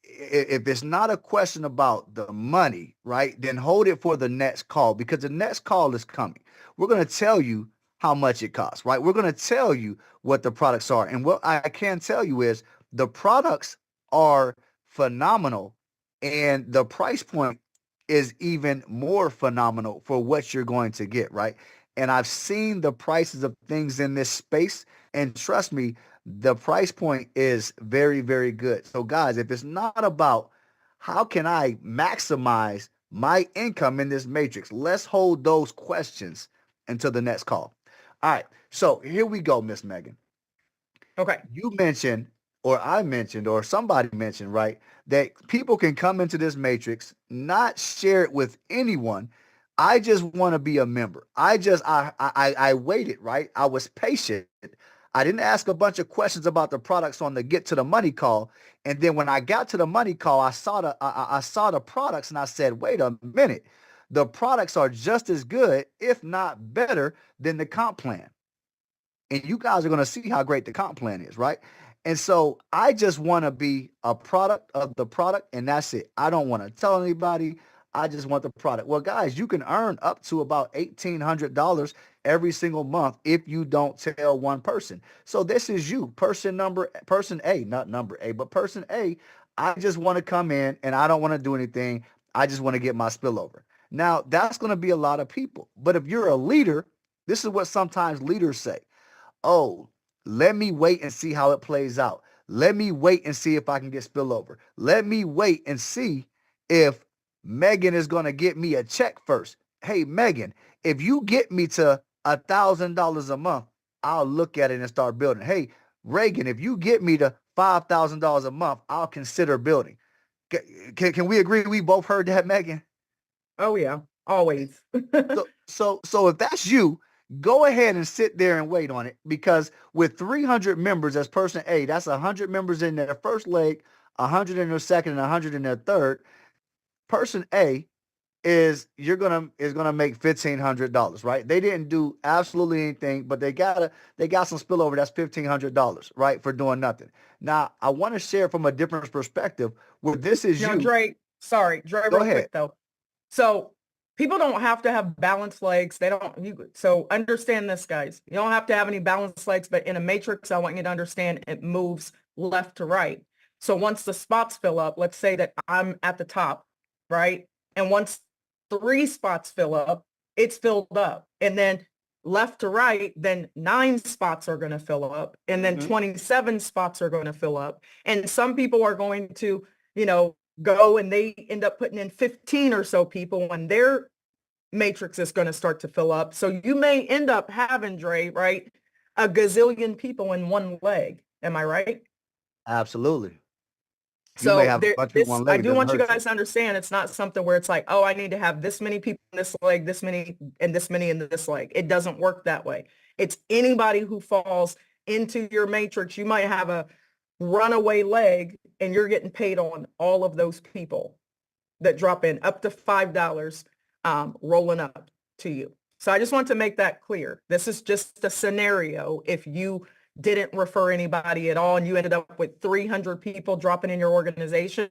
If it's not a question about the money, right, then hold it for the next call, because the next call is coming. We're going to tell you how much it costs, right? We're going to tell you what the products are. And what I can tell you is the products are phenomenal, and the price point is even more phenomenal for what you're going to get, right? And I've seen the prices of things in this space, and trust me, The price point is very, very good. So guys, if it's not about how can I maximize my income in this matrix, let's hold those questions until the next call. All right. So here we go, Miss Megan. Okay. You mentioned, or I mentioned, or somebody mentioned, right, that people can come into this matrix, not share it with anyone. I just want to be a member. I waited, right? I was patient. I didn't ask a bunch of questions about the products on the get to the money call. And then when I got to the money call, I saw the products and I said, wait a minute. The products are just as good, if not better, than the comp plan. And you guys are going to see how great the comp plan is, right? And so I just want to be a product of the product, and that's it. I don't want to tell anybody. I just want the product. Well, guys, you can earn up to about $1,800 every single month if you don't tell one person. So this is you, person A, not number A, but person A. I just want to come in and I don't want to do anything. I just want to get my spillover. Now, that's going to be a lot of people. But if you're a leader, this is what sometimes leaders say. Oh, let me wait and see how it plays out. Let me wait and see if I can get spillover. Let me wait and see if Megan is going to get me a check first. Hey, Megan, if you get me to $1,000 a month, I'll look at it and start building. Hey, Reagan, if you get me to $5,000 a month, I'll consider building. Can we agree we both heard that, Megan? Oh yeah, always. So if that's you, go ahead and sit there and wait on it, because with 300 members as person A, that's 100 members in their first leg, 100 in their second, and 100 in their third. Person A is gonna make $1,500, right? They didn't do absolutely anything, but they got some spillover. That's $1,500, right, for doing nothing. Now I want to share from a different perspective where this is Now, you. Dre, Go real ahead. quick though. So people don't have to have balanced legs. So understand this, guys. You don't have to have any balanced legs, but in a matrix, I want you to understand it moves left to right. So once the spots fill up, let's say that I'm at the top, right? And once 3 spots fill up, it's filled up. And then left to right, then 9 spots are going to fill up. And then 27 spots are going to fill up. And some people are going to, go and they end up putting in 15 or so people when their matrix is going to start to fill up. So you may end up having, Dre, right, a gazillion people in one leg. Am I right? Absolutely. You may So have a bunch of people on I leg. It do doesn't want you hurt you. guys to understand it's not something where it's like, oh, I need to have this many people in this leg, this many and this many in this leg. It doesn't work that way. It's anybody who falls into your matrix. You might have a runaway leg and you're getting paid on all of those people that drop in up to $5 rolling up to you. So I just want to make that clear. This is just a scenario. If you didn't refer anybody at all and you ended up with 300 people dropping in your organization,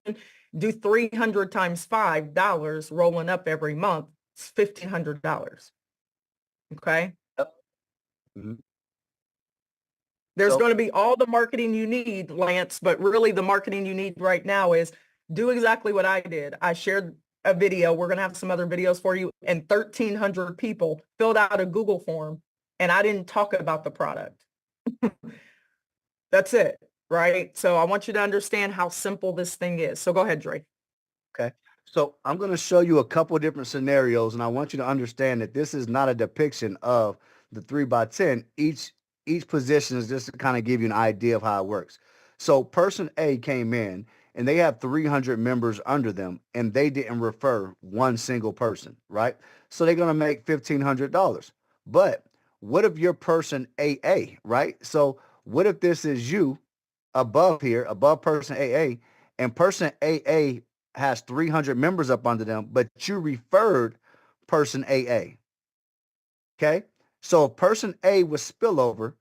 do 300 times $5 rolling up every month. It's $1,500. Okay. Mhm. There's So going to be all the marketing you need, Lance, but really the marketing you need right now is do exactly what I did. I shared a video. We're going to have some other videos for you, and 1,300 people filled out a Google form, and I didn't talk about the product. That's it, right? So I want you to understand how simple this thing is. So go ahead, Dre. Okay. So I'm going to show you a couple of different scenarios, and I want you to understand that this is not a depiction of the 3x10. Each position is just to kind of give you an idea of how it works. So person A came in and they have 300 members under them and they didn't refer one single person, right? So they're going to make $1,500. But what if you're person AA, right? So what if this is you above here, above person AA, and person AA has 300 members up under them, but you referred person AA. Okay. So if person A was spillover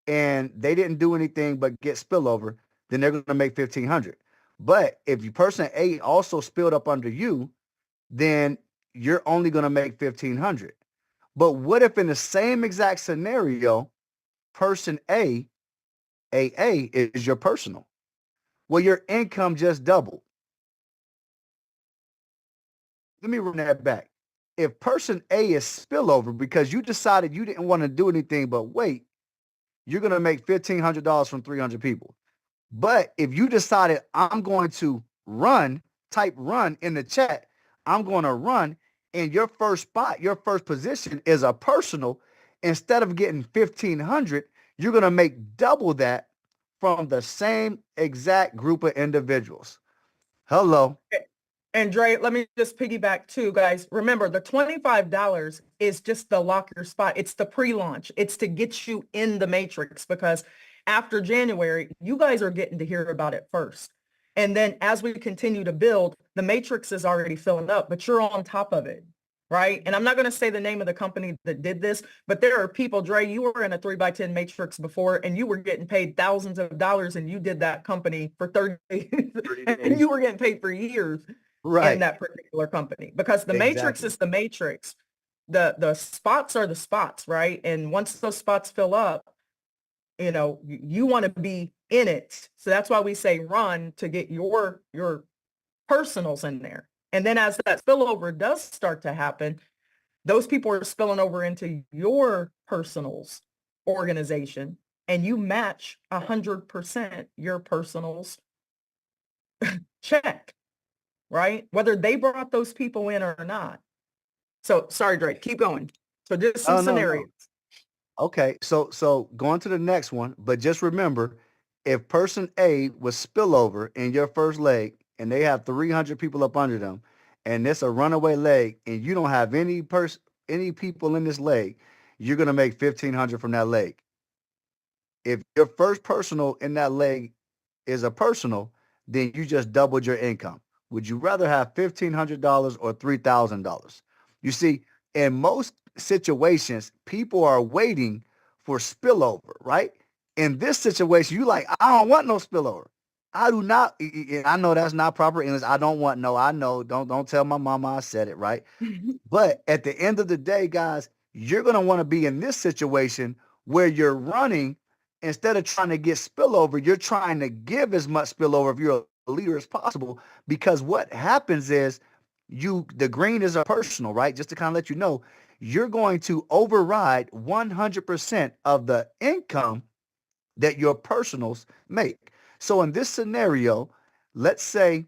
and they didn't do anything but get spillover, then they're going to make 1,500. But if you person A also spilled up under you, then you're only going to make 1,500. But what if in the same exact scenario, person AA is your personal? Well, your income just doubled. Let me run that back. If person A is spillover because you decided you didn't want to do anything but wait, you're going to make $1,500 from 300 people. But if you decided I'm going to run, type run in the chat, I'm going to run, and your first spot, your first position is a personal, instead of getting 1,500, you're going to make double that from the same exact group of individuals. Hello. And Dre, let me just piggyback too, guys. Remember, the $25 is just to lock your spot. It's the pre-launch. It's to get you in the matrix, because after January, you guys are getting to hear about it first. And then as we continue to build, the matrix is already filling up, but you're on top of it, right? And I'm not going to say the name of the company that did this, but there are people, Dre, you were in a 3x10 matrix before, and you were getting paid thousands of dollars, and you did that company for 30 days, and you were getting paid for years in that particular company, because the matrix is the matrix. The spots are the spots, right? And once those spots fill up, you want to be in it. So that's why we say run, to get your personals in there. And then as that spillover does start to happen, those people are spilling over into your personals organization, and you match 100% your personals check. Right? Whether they brought those people in or not. So sorry, Drake, keep going. So just some scenarios. No. Okay. So going to the next one, but just remember, if person A was spillover in your first leg and they have 300 people up under them, and it's a runaway leg, and you don't have any people in this leg, you're going to make 1,500 from that leg. If your first personal in that leg is a personal, then you just doubled your income. Would you rather have $1,500 or $3,000? You see, in most situations, people are waiting for spillover, right? In this situation, you like, I don't want no spillover. I do not. I know that's not proper English. I don't want no. I know. Don't tell my mama I said it, right? But at the end of the day, guys, you're going to want to be in this situation where you're running. Instead of trying to get spillover, you're trying to give as much spillover if you're a leader as possible, because what happens is the green is a personal, right? Just to kind of let you know, you're going to override 100% of the income that your personals make. So in this scenario, let's say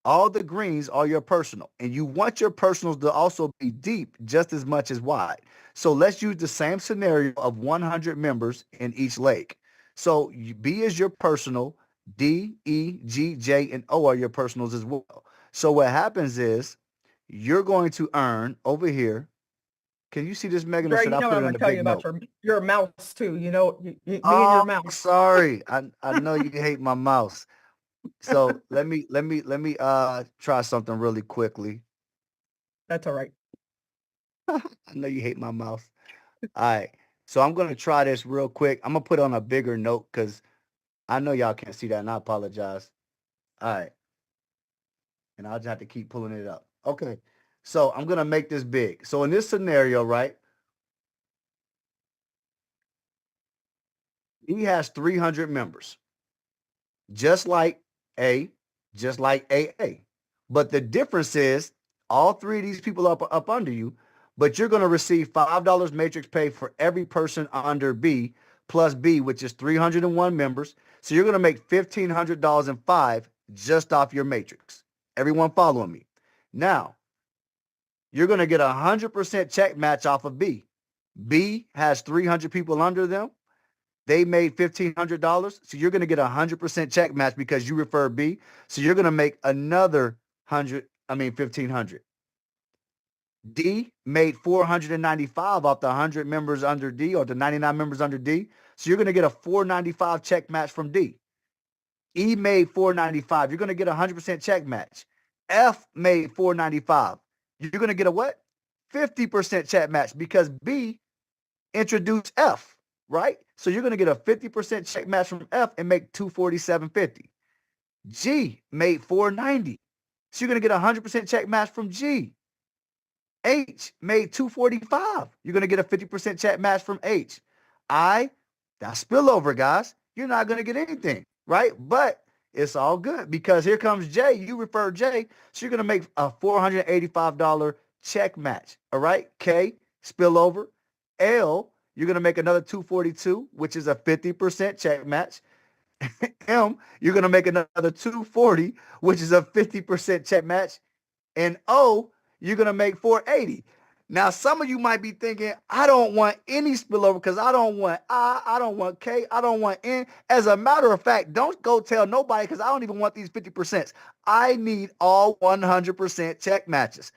all the greens are your personal, and you want your personals to also be deep just as much as wide. So let's use the same scenario of 100 members in each leg. So B is your personal, D, E, G, J, and O are your personals as well. So what happens is you're going to earn over here. Can you see this, Megan, or Dre, should I what put I'm it going in to a tell you big about note? your mouse too. Me and your Oh, mouse. sorry. I know you hate my mouse. So let me try something really quickly. That's all right. I know you hate my mouse. All right. So I'm going to try this real quick. I'm going to put it on a bigger note because I know y'all can't see that, and I apologize. All right. And I'll just have to keep pulling it up. Okay. So I'm going to make this big. So in this scenario, right, he has 300 members, just like A, just like AA. But the difference is all three of these people up under you, but you're going to receive $5 matrix pay for every person under B plus B, which is 301 members. So you're going to make $1,500 just off your matrix. Everyone following me? Now, you're going to get 100% check match off of B. B has 300 people under them. They made $1,500. So you're going to get 100% check match because you refer B. So you're going to make another 1,500. D made 495 off the 100 members under D, or the 99 members under D. So you're going to get a 495 check match from D. E made 495. You're going to get 100% check match. F made 495. You're going to get a what? 50% check match because B introduced F, right? So you're going to get a 50% check match from F and make 247.50. G made 490. So you're going to get a 100% check match from G. H made 245. You're going to get a 50% check match from H. I, that's spillover, guys. You're not going to get anything, right? But it's all good because here comes J. You refer J, so you're going to make a $485 check match, all right? K, spillover. L, you're going to make another 242, which is a 50% check match. M, you're going to make another 240, which is a 50% check match. And O, you're going to make 480. Now, some of you might be thinking, I don't want any spillover because I don't want I don't want K, I don't want N. As a matter of fact, don't go tell nobody because I don't even want these 50%. I need all 100% check matches,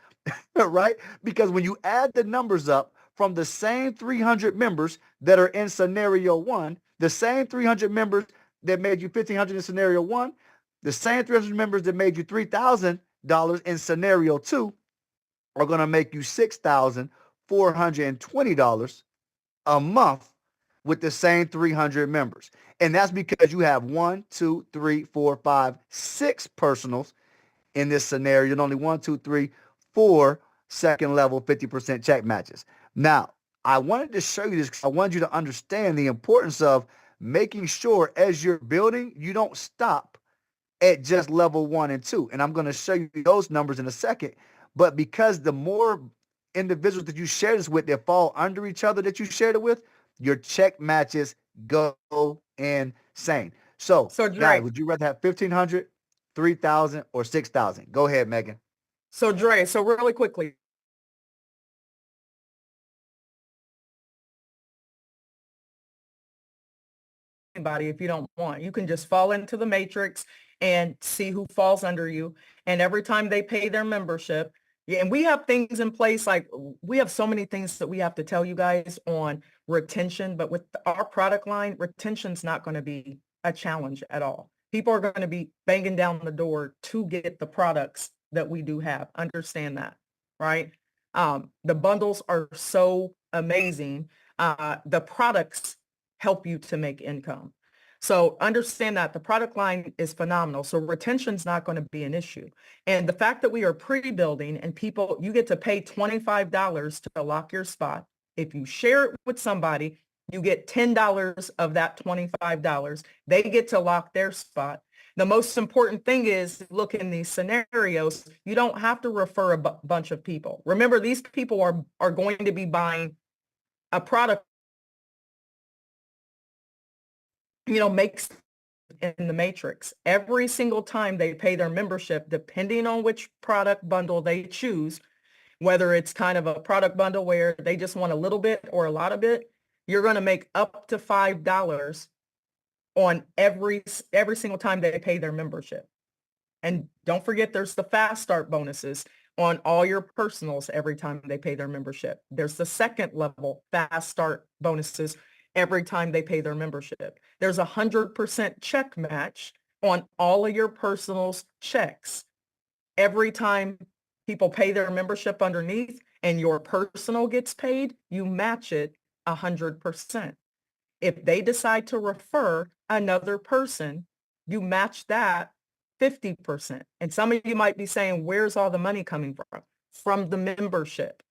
right? Because when you add the numbers up from the same 300 members that are in scenario one, the same 300 members that made you 1,500 in scenario one, the same 300 members that made you $3,000 in scenario two, are going to make you $6,420 a month with the same 300 members. And that's because you have 1, 2, 3, 4, 5, 6 personals in this scenario, and only 1, 2, 3, 4 second level 50% check matches. Now, I wanted to show you this because I wanted you to understand the importance of making sure as you're building, you don't stop at just level 1 and 2. And I'm going to show you those numbers in a second. But because the more individuals that you share this with that fall under each other that you shared it with, your check matches go insane. So So Dre, guys, would you rather have 1,500, 3,000, or 6,000? Go ahead, Megan. so really quickly, anybody if you don't want. You can just fall into the matrix and see who falls under you. And every time they pay their membership, yeah, and we have things in place, like we have so many things that we have to tell you guys on retention, but with our product line, retention's not going to be a challenge at all. People are going to be banging down the door to get the products that we do have. Understand that, right? The bundles are so amazing. The products help you to make income. So understand that the product line is phenomenal. So retention's not going to be an issue. And the fact that we are pre-building and people, you get to pay $25 to lock your spot. If you share it with somebody, you get $10 of that $25. They get to lock their spot. The most important thing is, look, in these scenarios, you don't have to refer a bunch of people. Remember, these people are going to be buying a product, makes in the matrix. Every single time they pay their membership, depending on which product bundle they choose, whether it's kind of a product bundle where they just want a little bit or a lot of it, you're going to make up to $5 on every single time they pay their membership. And don't forget, there's the fast start bonuses on all your personals every time they pay their membership. There's the second level fast start bonuses every time they pay their membership. There's 100% check match on all of your personals checks. Every time people pay their membership underneath and your personal gets paid, you match it 100%. If they decide to refer another person, you match that 50%. And some of you might be saying, where's all the money coming from? From the membership.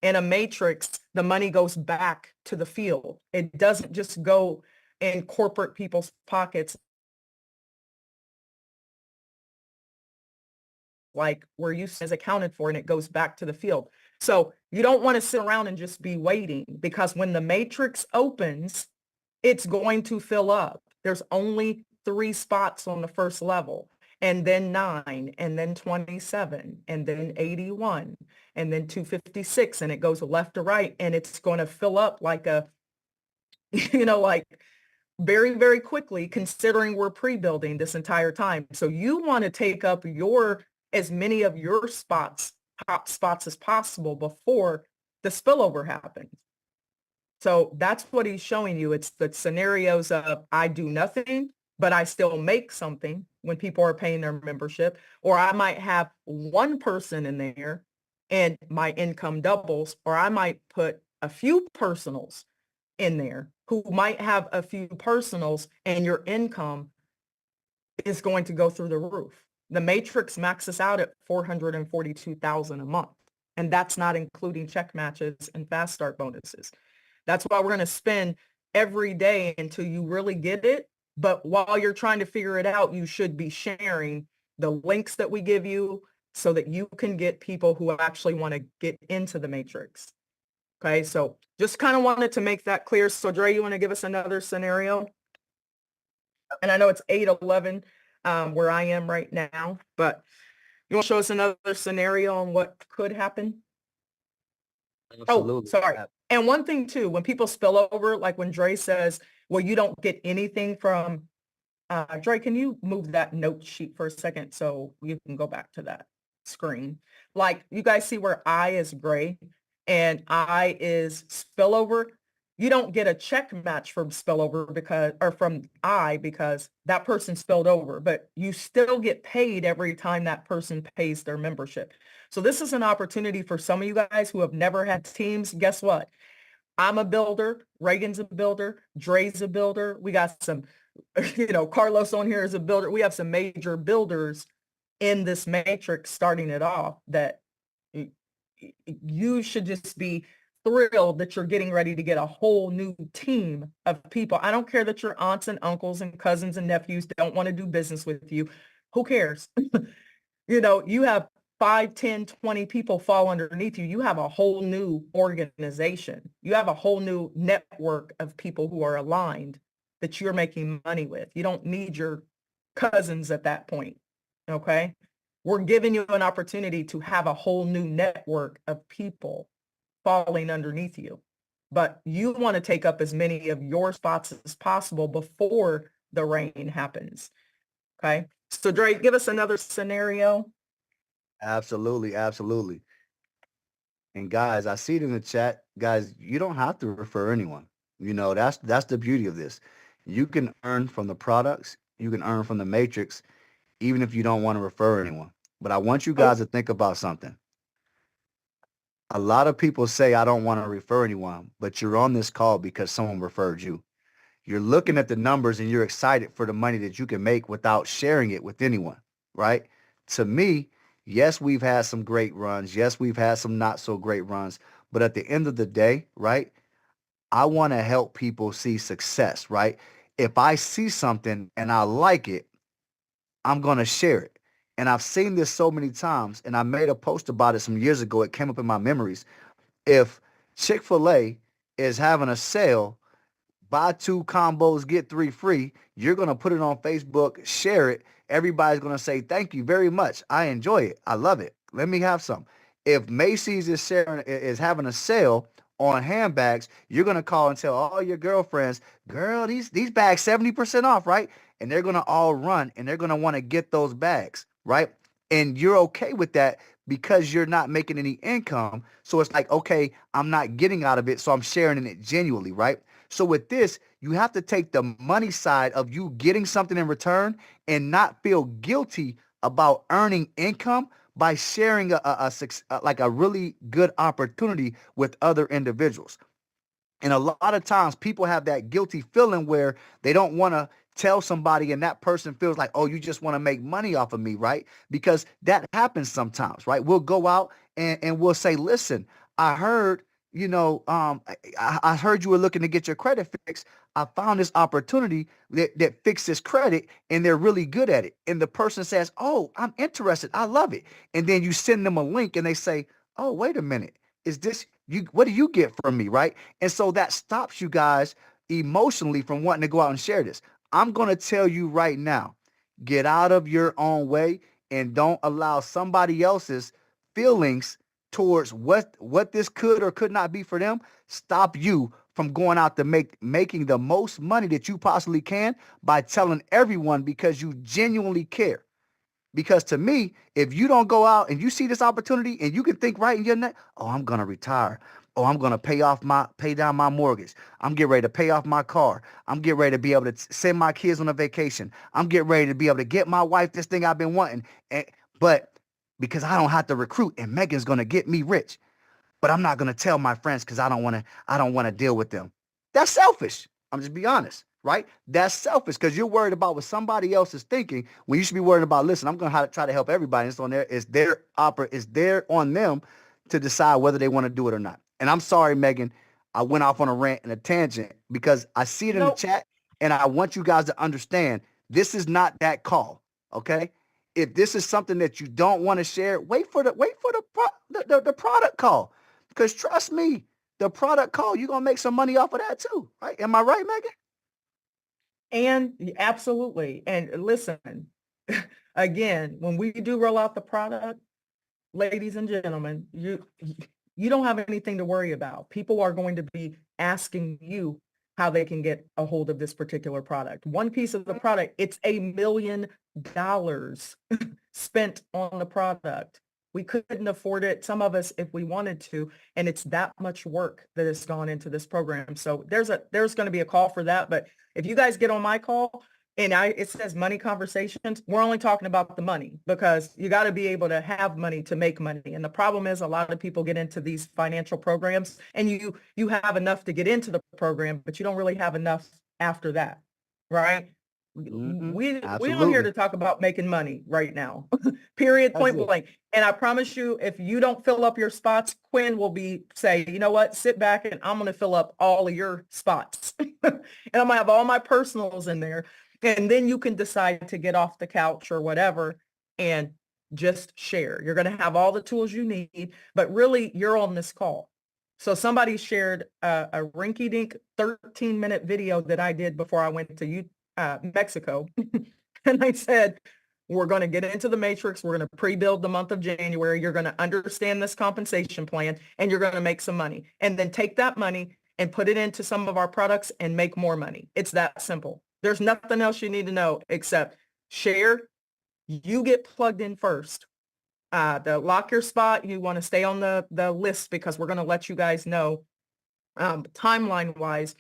In a matrix, the money goes back to the field. It doesn't just go in corporate people's pockets like where you is accounted for, and it goes back to the field. So you don't want to sit around and just be waiting, because when the matrix opens, it's going to fill up. There's only 3 spots on the first level, and then 9, and then 27, and then 81, and then 256, and it goes left to right, and it's going to fill up like a, like very, very quickly, considering we're pre-building this entire time. So you want to take up as many of your top spots as possible before the spillover happens. So that's what he's showing you. It's the scenarios of I do nothing, but I still make something when people are paying their membership, or I might have one person in there and my income doubles, or I might put a few personals in there who might have a few personals and your income is going to go through the roof. The matrix maxes out at $442,000 a month, and that's not including check matches and fast start bonuses. That's why we're going to spend every day until you really get it. But while you're trying to figure it out, you should be sharing the links that we give you so that you can get people who actually want to get into the matrix. Okay, so just kind of wanted to make that clear. So Dre, you want to give us another scenario? And I know it's 8:11 where I am right now, but you want to show us another scenario on what could happen? Oh, Absolutely. sorry. And one thing too, when people spill over, like when Dre says, well, you don't get anything from, Dre, can you move that note sheet for a second so you can go back to that screen? Like you guys see where I is gray and I is spillover. You don't get a check match from spillover because, or from I because that person spilled over, but you still get paid every time that person pays their membership. So this is an opportunity for some of you guys who have never had teams. Guess what? I'm a builder. Reagan's a builder. Dre's a builder. We got some, Carlos on here is a builder. We have some major builders in this matrix starting it off that you should just be thrilled that you're getting ready to get a whole new team of people. I don't care that your aunts and uncles and cousins and nephews don't want to do business with you. Who cares? You have 5, 10, 20 people fall underneath you. You have a whole new organization. You have a whole new network of people who are aligned that you're making money with. You don't need your cousins at that point. Okay. We're giving you an opportunity to have a whole new network of people falling underneath you. But you want to take up as many of your spots as possible before the rain happens. Okay. So Dre, give us another scenario. Absolutely. Absolutely. And guys, I see it in the chat. Guys, you don't have to refer anyone. That's the beauty of this. You can earn from the products. You can earn from the matrix, even if you don't want to refer anyone. But I want you guys to think about something. A lot of people say, I don't want to refer anyone, but you're on this call because someone referred you. You're looking at the numbers and you're excited for the money that you can make without sharing it with anyone, right? To me, yes, we've had some great runs. Yes, we've had some not so great runs. But at the end of the day, right, I want to help people see success, right? If I see something and I like it, I'm going to share it. And I've seen this so many times, and I made a post about it some years ago. It came up in my memories. If Chick-fil-A is having a sale, buy 2 combos, get 3 free. You're going to put it on Facebook, share it. Everybody's going to say, thank you very much. I enjoy it. I love it. Let me have some. If Macy's is having a sale on handbags, you're going to call and tell all your girlfriends, girl, these bags 70% off, right? And they're going to all run and they're going to want to get those bags, right? And you're okay with that because you're not making any income. So it's like, okay, I'm not getting out of it, so I'm sharing in it genuinely, right? So with this, you have to take the money side of you getting something in return and not feel guilty about earning income by sharing like a really good opportunity with other individuals. And a lot of times people have that guilty feeling where they don't want to tell somebody and that person feels like, oh, you just want to make money off of me, right? Because that happens sometimes, right? We'll go out and we'll say, listen, I heard, I heard you were looking to get your credit fixed. I found this opportunity that fixes credit and they're really good at it. And the person says, oh, I'm interested. I love it. And then you send them a link and they say, oh, wait a minute. Is this you? What do you get from me? Right. And so that stops you guys emotionally from wanting to go out and share this. I'm going to tell you right now, get out of your own way and don't allow somebody else's feelings towards what this could or could not be for them stop you from going out to making the most money that you possibly can by telling everyone because you genuinely care. Because to me, if you don't go out and you see this opportunity and you can think right in your neck, oh, I'm going to retire. Oh, I'm going to pay down my mortgage. I'm getting ready to pay off my car. I'm getting ready to be able to send my kids on a vacation. I'm getting ready to be able to get my wife this thing I've been wanting. But because I don't have to recruit and Megan's going to get me rich, but I'm not going to tell my friends because I don't want to deal with them. That's selfish. I'm just be honest, right? That's selfish because you're worried about what somebody else is thinking when you should be worried about, listen, I'm going to try to help everybody. It's on there. It's there on them to decide whether they want to do it or not. And I'm sorry, Megan, I went off on a rant and a tangent because I see it in the chat and I want you guys to understand this is not that call. Okay. If this is something that you don't want to share, wait for the product call. Because trust me, the product call, you're going to make some money off of that too, right? Am I right, Megan? And absolutely. And listen, again, when we do roll out the product, ladies and gentlemen, you don't have anything to worry about. People are going to be asking you how they can get a hold of this particular product. One piece of the product, it's $1 million spent on the product. We couldn't afford it, some of us, if we wanted to, and it's that much work that has gone into this program. So there's going to be a call for that. But if you guys get on my call and it says money conversations, we're only talking about the money, because you got to be able to have money to make money. And the problem is a lot of people get into these financial programs and you have enough to get into the program, but you don't really have enough after that, right? We on here Absolutely. to talk about making money right now, period, That's point it. blank. And I promise you, if you don't fill up your spots, Quinn will say, you know what, sit back and I'm going to fill up all of your spots. And I'm going to have all my personals in there. And then you can decide to get off the couch or whatever and just share. You're going to have all the tools you need, but really you're on this call. So somebody shared a rinky-dink 13-minute video that I did before I went to Mexico. And I said, we're going to get into the matrix. We're going to pre-build the month of January. You're going to understand this compensation plan and you're going to make some money, and then take that money and put it into some of our products and make more money. It's that simple. There's nothing else you need to know except share. You get plugged in first. The lock your spot. You want to stay on the list, because we're going to let you guys know timeline wise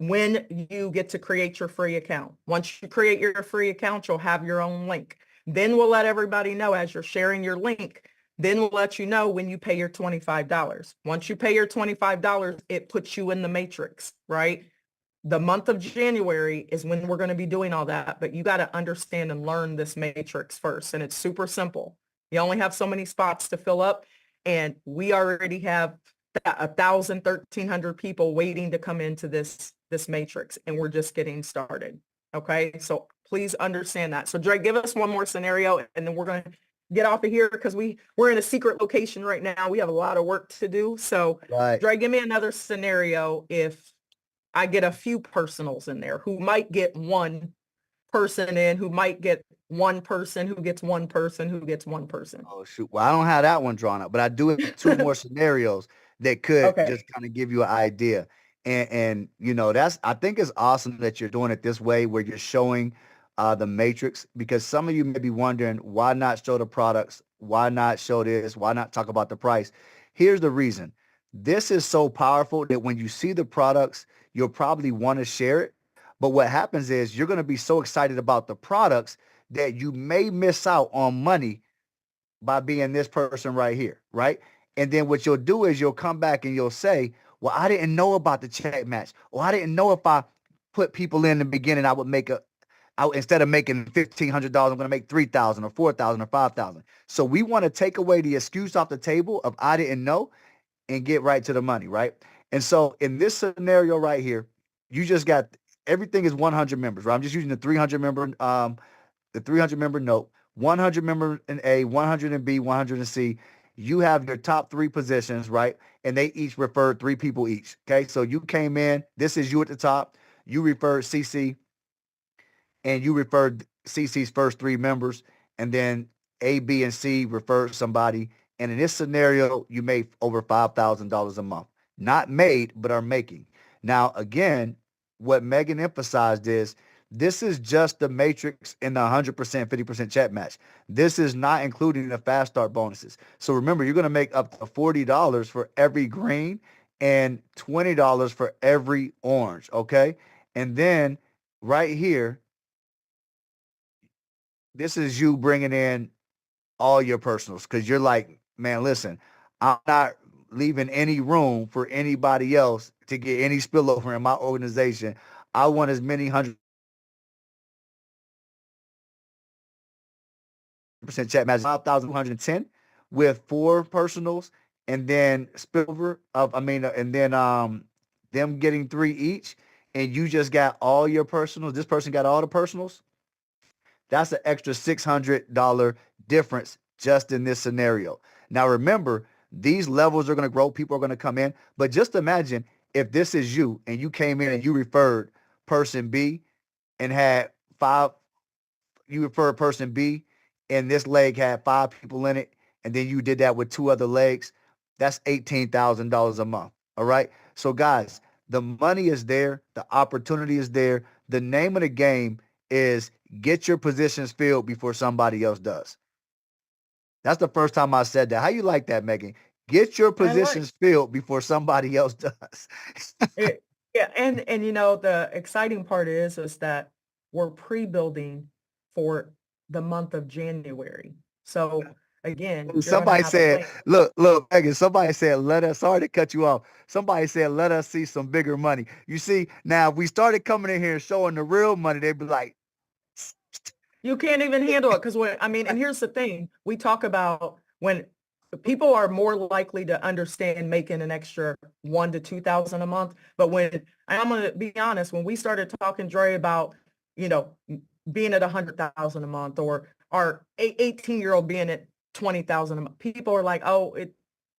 when you get to create your free account. Once you create your free account, you'll have your own link. Then we'll let everybody know as you're sharing your link. Then we'll let you know when you pay your $25. Once you pay your $25, it puts you in the matrix, right? The month of January is when we're going to be doing all that, but you got to understand and learn this matrix first. And it's super simple. You only have so many spots to fill up, and we already have 1,000, 1,300 people waiting to come into this matrix, and we're just getting started. Okay, so please understand that. So Dre, give us one more scenario, and then we're going to get off of here, because we're in a secret location right now. We have a lot of work to do. So Right. Dre, give me another scenario if I get a few personals in there who might get one person in, who might get one person, who gets one person, who gets one person. Oh, shoot. Well, I don't have that one drawn up, but I do have two more scenarios that could Okay. just kind of give you an idea. And I think it's awesome that you're doing it this way, where you're showing the matrix, because some of you may be wondering, why not show the products? Why not show this? Why not talk about the price? Here's the reason. This is so powerful that when you see the products, you'll probably want to share it. But what happens is you're going to be so excited about the products that you may miss out on money by being this person right here, right? And then what you'll do is you'll come back and you'll say, well, I didn't know about the check match, or I didn't know if I put people in the beginning, I would instead of making $1,500, I'm going to make 3,000 or 4,000 or 5,000. So we want to take away the excuse off the table of I didn't know and get right to the money, right? And so in this scenario right here, you just got, everything is 100 members, right? I'm just using the 300 member note, 100 member in A, 100 in B, 100 in C. You have your top three positions, right? And they each referred three people each. Okay. So you came in, this is you at the top. You referred CC, and you referred CC's first three members. And then A, B, and C referred somebody. And in this scenario, you made over $5,000 a month. Not made, but are making. Now, again, what Megan emphasized is this is just the matrix in the 100%, 50% chat match. This is not including the fast start bonuses. So remember, you're going to make up to $40 for every green and $20 for every orange, okay? And then right here, this is you bringing in all your personals, because you're like, man, listen, I'm not leaving any room for anybody else to get any spillover in my organization. I want as many 100% chat matches, 5,210 with four personals, and then spillover and then them getting three each, and you just got all your personals. This person got all the personals. That's an extra $600 difference just in this scenario. Now, remember, These levels are going to grow. People are going to come in. But just imagine if this is you and you came in and you referred person B and had five, you referred person B and this leg had 5 people in it. And then you did that with 2 other legs. That's $18,000 a month. All right. So guys, the money is there. The opportunity is there. The name of the game is get your positions filled before somebody else does. That's the first time I said that. How you like that, Megan? Get your I like positions filled before somebody else does. it. Yeah, and you know, the exciting part is that we're pre-building for the month of January. So again, you're going to Somebody have a said, plan. look, Megan, somebody said, let us, sorry to cut you off. Somebody said, let us see some bigger money. You see, now if we started coming in here and showing the real money, they'd be like, You can't even handle it because I mean, and here's the thing, we talk about when people are more likely to understand making an extra 1 to 2,000 a month. But when I'm going to be honest, when we started talking, Dre, about, you know, being at 100,000 a month or our 18-year-old being at 20,000 a month, people are like, oh,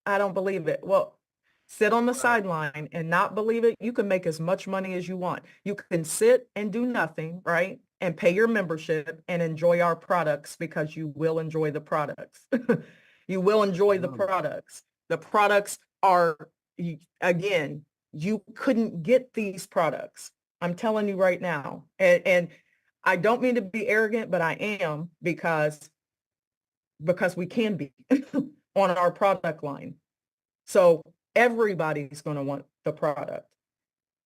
I don't believe it. Well, sit on the sideline and not believe it. You can make as much money as you want. You can sit and do nothing, right? And pay your membership and enjoy our products because you will enjoy the products. You will enjoy the products. The products are, again, you couldn't get these products. I'm telling you right now. And I don't mean to be arrogant, but I am because we can be on our product line. So everybody's going to want the product.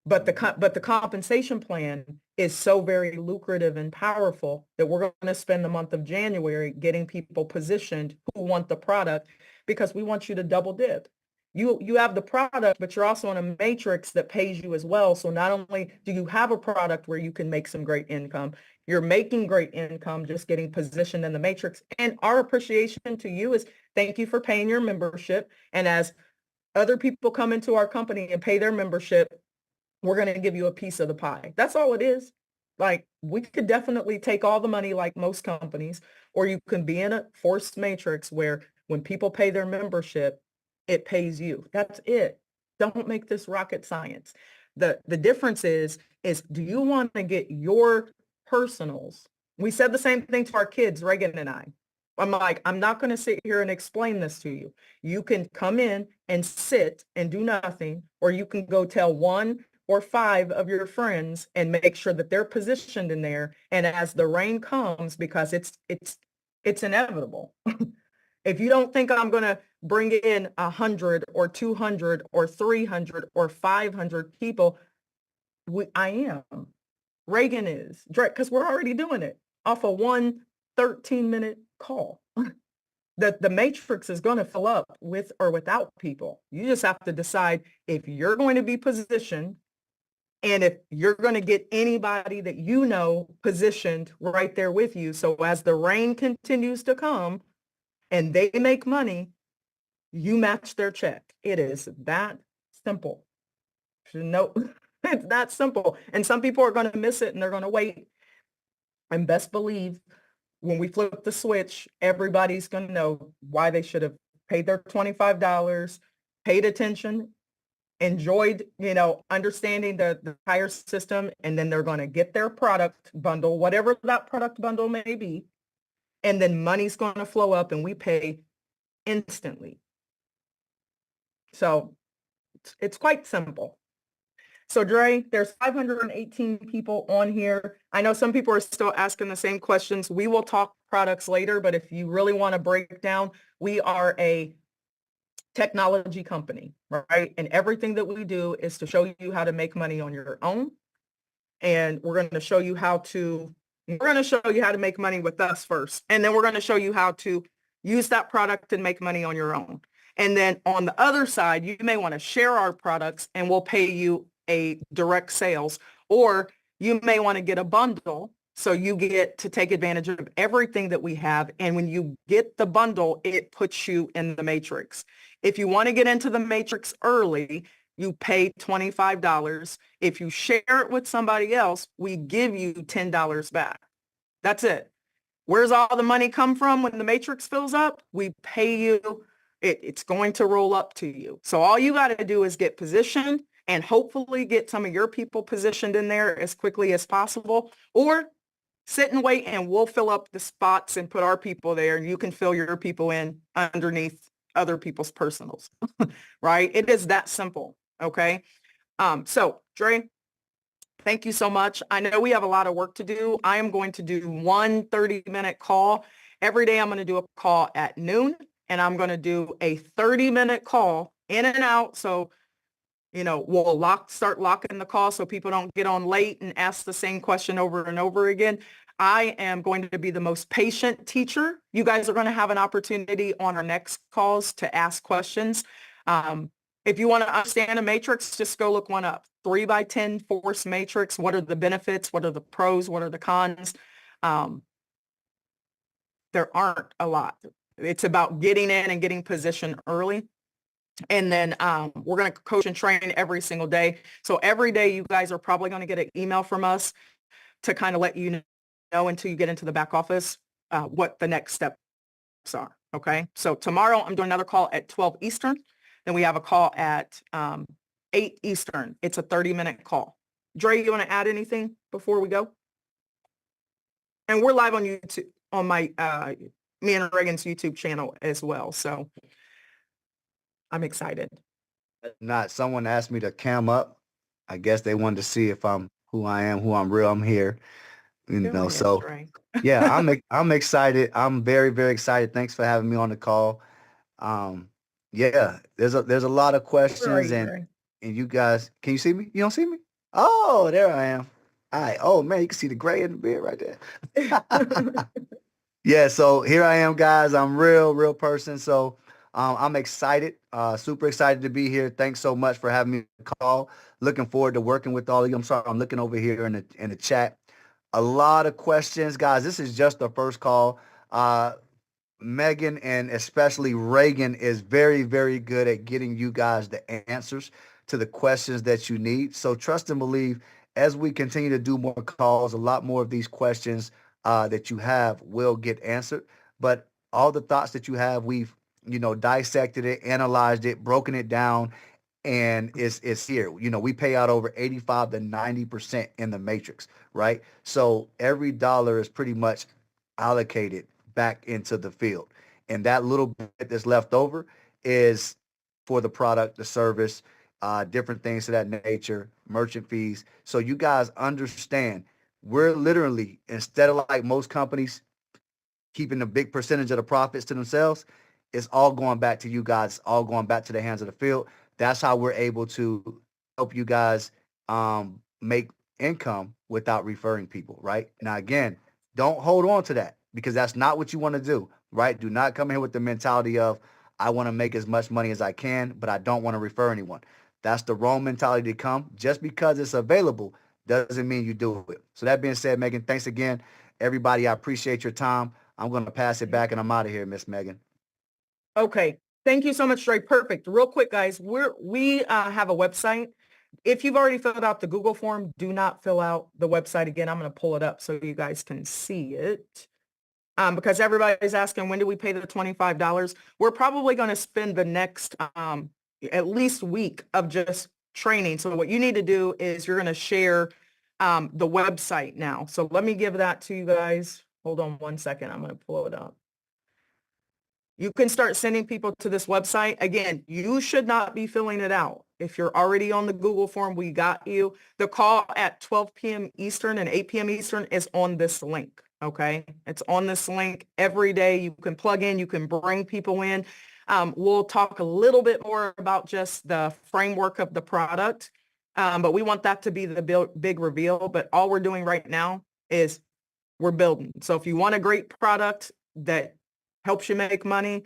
But the compensation plan is so very lucrative and powerful that we're going to spend the month of January getting people positioned who want the product because we want you to double dip. You have the product, but you're also in a matrix that pays you as well. So not only do you have a product where you can make some great income, you're making great income just getting positioned in the matrix. And our appreciation to you is thank you for paying your membership. And as other people come into our company and pay their membership, we're going to give you a piece of the pie. That's all it is. Like, we could definitely take all the money like most companies, or you can be in a forced matrix where when people pay their membership, it pays you. That's it. Don't make this rocket science. The difference is do you want to get your personals? We said the same thing to our kids, Reagan and I. I'm like, I'm not going to sit here and explain this to you. You can come in and sit and do nothing, or you can go tell 1 or 5 of your friends and make sure that they're positioned in there. And as the rain comes, because it's inevitable. If you don't think I'm going to bring in 100 or 200 or 300 or 500 people, I am. Reagan is, because we're already doing it off of one 13-minute call. The matrix is going to fill up with or without people. You just have to decide if you're going to be positioned and if you're going to get anybody that you know positioned right there with you. So as the rain continues to come and they make money, you match their check. It is that simple. No, it's that simple. And some people are going to miss it and they're going to wait. And best believe when we flip the switch, everybody's going to know why they should have paid their $25, paid attention, enjoyed, understanding the entire system, and then they're going to get their product bundle, whatever that product bundle may be, and then money's going to flow up and we pay instantly. So it's quite simple. So Dre, there's 518 people on here. I know some people are still asking the same questions. We will talk products later, but if you really want to break down, we are a technology company, right? And everything that we do is to show you how to make money on your own. And we're going to show you how to make money with us first. And then we're going to show you how to use that product and make money on your own. And then on the other side, you may want to share our products and we'll pay you a direct sales, or you may want to get a bundle so you get to take advantage of everything that we have. And when you get the bundle, it puts you in the matrix. If you want to get into the matrix early, you pay $25. If you share it with somebody else, we give you $10 back. That's it. Where's all the money come from when the matrix fills up? We pay you It's going to roll up to you. So all you got to do is get positioned and hopefully get some of your people positioned in there as quickly as possible, or sit and wait and we'll fill up the spots and put our people there, and you can fill your people in underneath other people's personals, right? It is that simple. Okay. So Dre, thank you so much. I know we have a lot of work to do. I am going to do one 30-minute call. Every day I'm going to do a call at noon, and I'm going to do a 30-minute call in and out. So, we'll start locking the call so people don't get on late and ask the same question over and over again. I am going to be the most patient teacher. You guys are going to have an opportunity on our next calls to ask questions. If you want to understand a matrix, just go look one up. 3x10 force matrix. What are the benefits? What are the pros? What are the cons? There aren't a lot. It's about getting in and getting positioned early. And then we're going to coach and train every single day. So every day you guys are probably going to get an email from us to kind of let you know until you get into the back office what the next steps are. Okay. So tomorrow I'm doing another call at 12 Eastern. Then we have a call at 8 Eastern. It's a 30-minute call. Dre, you want to add anything before we go? And we're live on YouTube, on my me and Reagan's YouTube channel as well. So I'm excited. Not someone asked me to cam up. I guess they wanted to see if I'm who I am, who I'm real. I'm here. Go ahead, So Dre. yeah, I'm excited. I'm very, very excited. Thanks for having me on the call. Yeah, there's a lot of Where are questions, you, and Dre? you guys, can you see me? You don't see me? Oh, there I am. All right. Oh man, you can see the gray in the beard right there. Yeah, so here I am, guys. I'm real person. So I'm excited, super excited to be here. Thanks so much for having me on the call. Looking forward to working with all of you. I'm sorry, I'm looking over here in the chat. A lot of questions, guys. This is just the first call. Megan and especially Reagan is very, very good at getting you guys the answers to the questions that you need. So trust and believe as we continue to do more calls, a lot more of these questions that you have will get answered. But all the thoughts that you have, we've, dissected it, analyzed it, broken it down, and it's here. We pay out over 85 to 90% in the matrix, right? So every dollar is pretty much allocated back into the field. And that little bit that's left over is for the product, the service, different things of that nature, merchant fees. So you guys understand, we're literally, instead of like most companies keeping a big percentage of the profits to themselves, it's all going back to you guys, all going back to the hands of the field. That's how we're able to help you guys make income without referring people, right? Now, again, don't hold on to that because that's not what you want to do, right? Do not come here with the mentality of, I want to make as much money as I can, but I don't want to refer anyone. That's the wrong mentality to come. Just because it's available doesn't mean you do it. So that being said, Megan, thanks again. Everybody, I appreciate your time. I'm going to pass it back and I'm out of here, Miss Megan. Okay. Thank you so much, Dre. Perfect. Real quick, guys, we have a website. If you've already filled out the Google form, do not fill out the website again. I'm going to pull it up so you guys can see it. Because everybody's asking, when do we pay the $25? We're probably going to spend the next at least week of just training. So what you need to do is you're going to share the website now. So let me give that to you guys. Hold on one second. I'm going to pull it up. You can start sending people to this website. Again, you should not be filling it out. If you're already on the Google form, we got you. The call at 12 p.m. Eastern and 8 p.m. Eastern is on this link. Okay. It's on this link every day. You can plug in, you can bring people in. We'll talk a little bit more about just the framework of the product. But we want that to be the big reveal. But all we're doing right now is we're building. So if you want a great product that helps you make money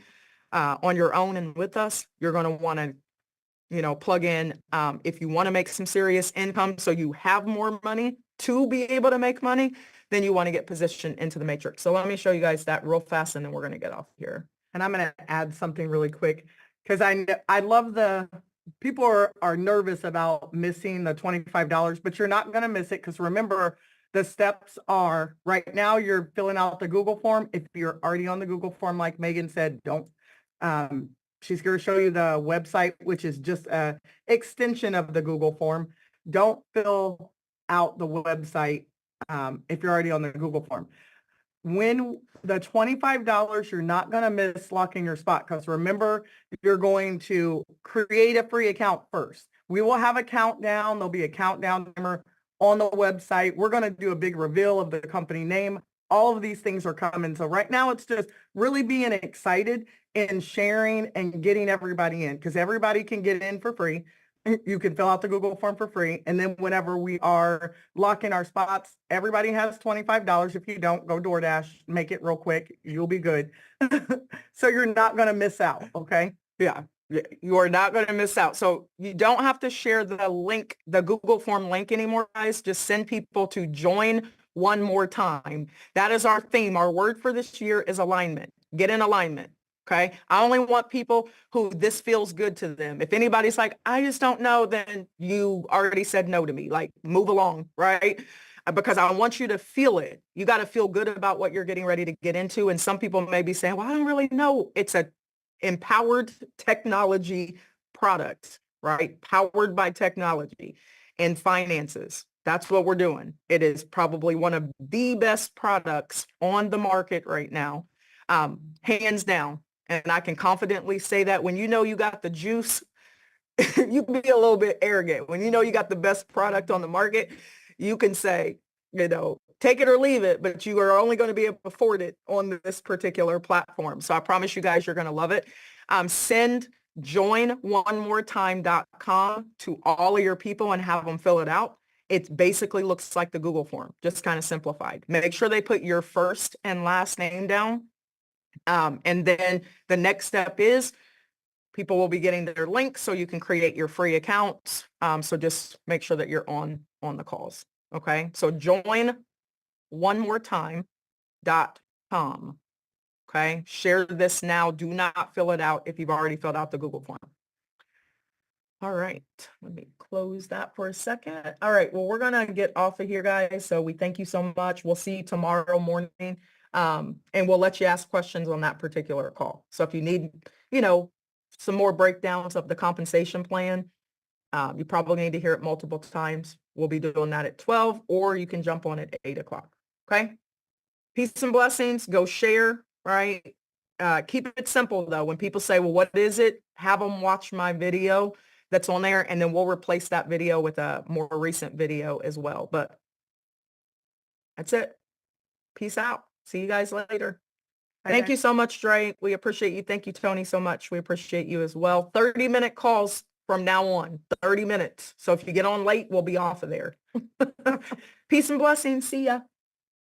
on your own and with us, you're going to want to, plug in. If you want to make some serious income so you have more money to be able to make money, then you want to get positioned into the matrix. So let me show you guys that real fast and then we're going to get off here. And I'm going to add something really quick because I love people are nervous about missing the $25, but you're not going to miss it because remember, the steps are right now you're filling out the Google form. If you're already on the Google form, like Megan said, don't She's going to show you the website, which is just a extension of the Google form. Don't fill out the website if you're already on the Google form. When the $25, you're not going to miss locking your spot, because remember, you're going to create a free account first. We will have a countdown. There'll be a countdown timer on the website. We're going to do a big reveal of the company name. All of these things are coming. So right now it's just really being excited and sharing and getting everybody in, because everybody can get in for free. You can fill out the Google form for free. And then whenever we are locking our spots, everybody has $25. If you don't, go DoorDash, make it real quick. You'll be good. So you're not going to miss out. Okay. Yeah. You are not going to miss out. So you don't have to share the link, the Google form link anymore, guys. Just send people to join one more time. That is our theme. Our word for this year is alignment. Get in alignment. Okay. I only want people who this feels good to them. If anybody's like, I just don't know, then you already said no to me. Like, move along, right? Because I want you to feel it. You got to feel good about what you're getting ready to get into. And some people may be saying, well, I don't really know. It's a empowered technology product, right? Powered by technology and finances. That's what we're doing. It is probably one of the best products on the market right now, hands down. And I can confidently say that when you know you got the juice, you can be a little bit arrogant. When you know you got the best product on the market, you can say, take it or leave it, but you are only going to be able to afford it on this particular platform. So I promise you guys, you're going to love it. Send joinonemortime.com to all of your people and have them fill it out. It basically looks like the Google form, just kind of simplified. Make sure they put your first and last name down. And then the next step is people will be getting their links so you can create your free accounts. So just make sure that you're on the calls. Okay. So joinonemortime.com. Okay. Share this now. Do not fill it out if you've already filled out the Google form. All right. Let me close that for a second. All right. Well, we're going to get off of here, guys. So we thank you so much. We'll see you tomorrow morning. And we'll let you ask questions on that particular call. So if you need, some more breakdowns of the compensation plan, you probably need to hear it multiple times. We'll be doing that at 12, or you can jump on at 8 o'clock. Okay. Peace and blessings. Go share, right? Keep it simple though. When people say, well, what is it? Have them watch my video that's on there, and then we'll replace that video with a more recent video as well. But that's it. Peace out. See you guys later. Thank you so much, Dre. We appreciate you. Thank you, Tony, so much. We appreciate you as well. 30-minute calls from now on, 30 minutes. So if you get on late, we'll be off of there. Peace and blessings. See ya.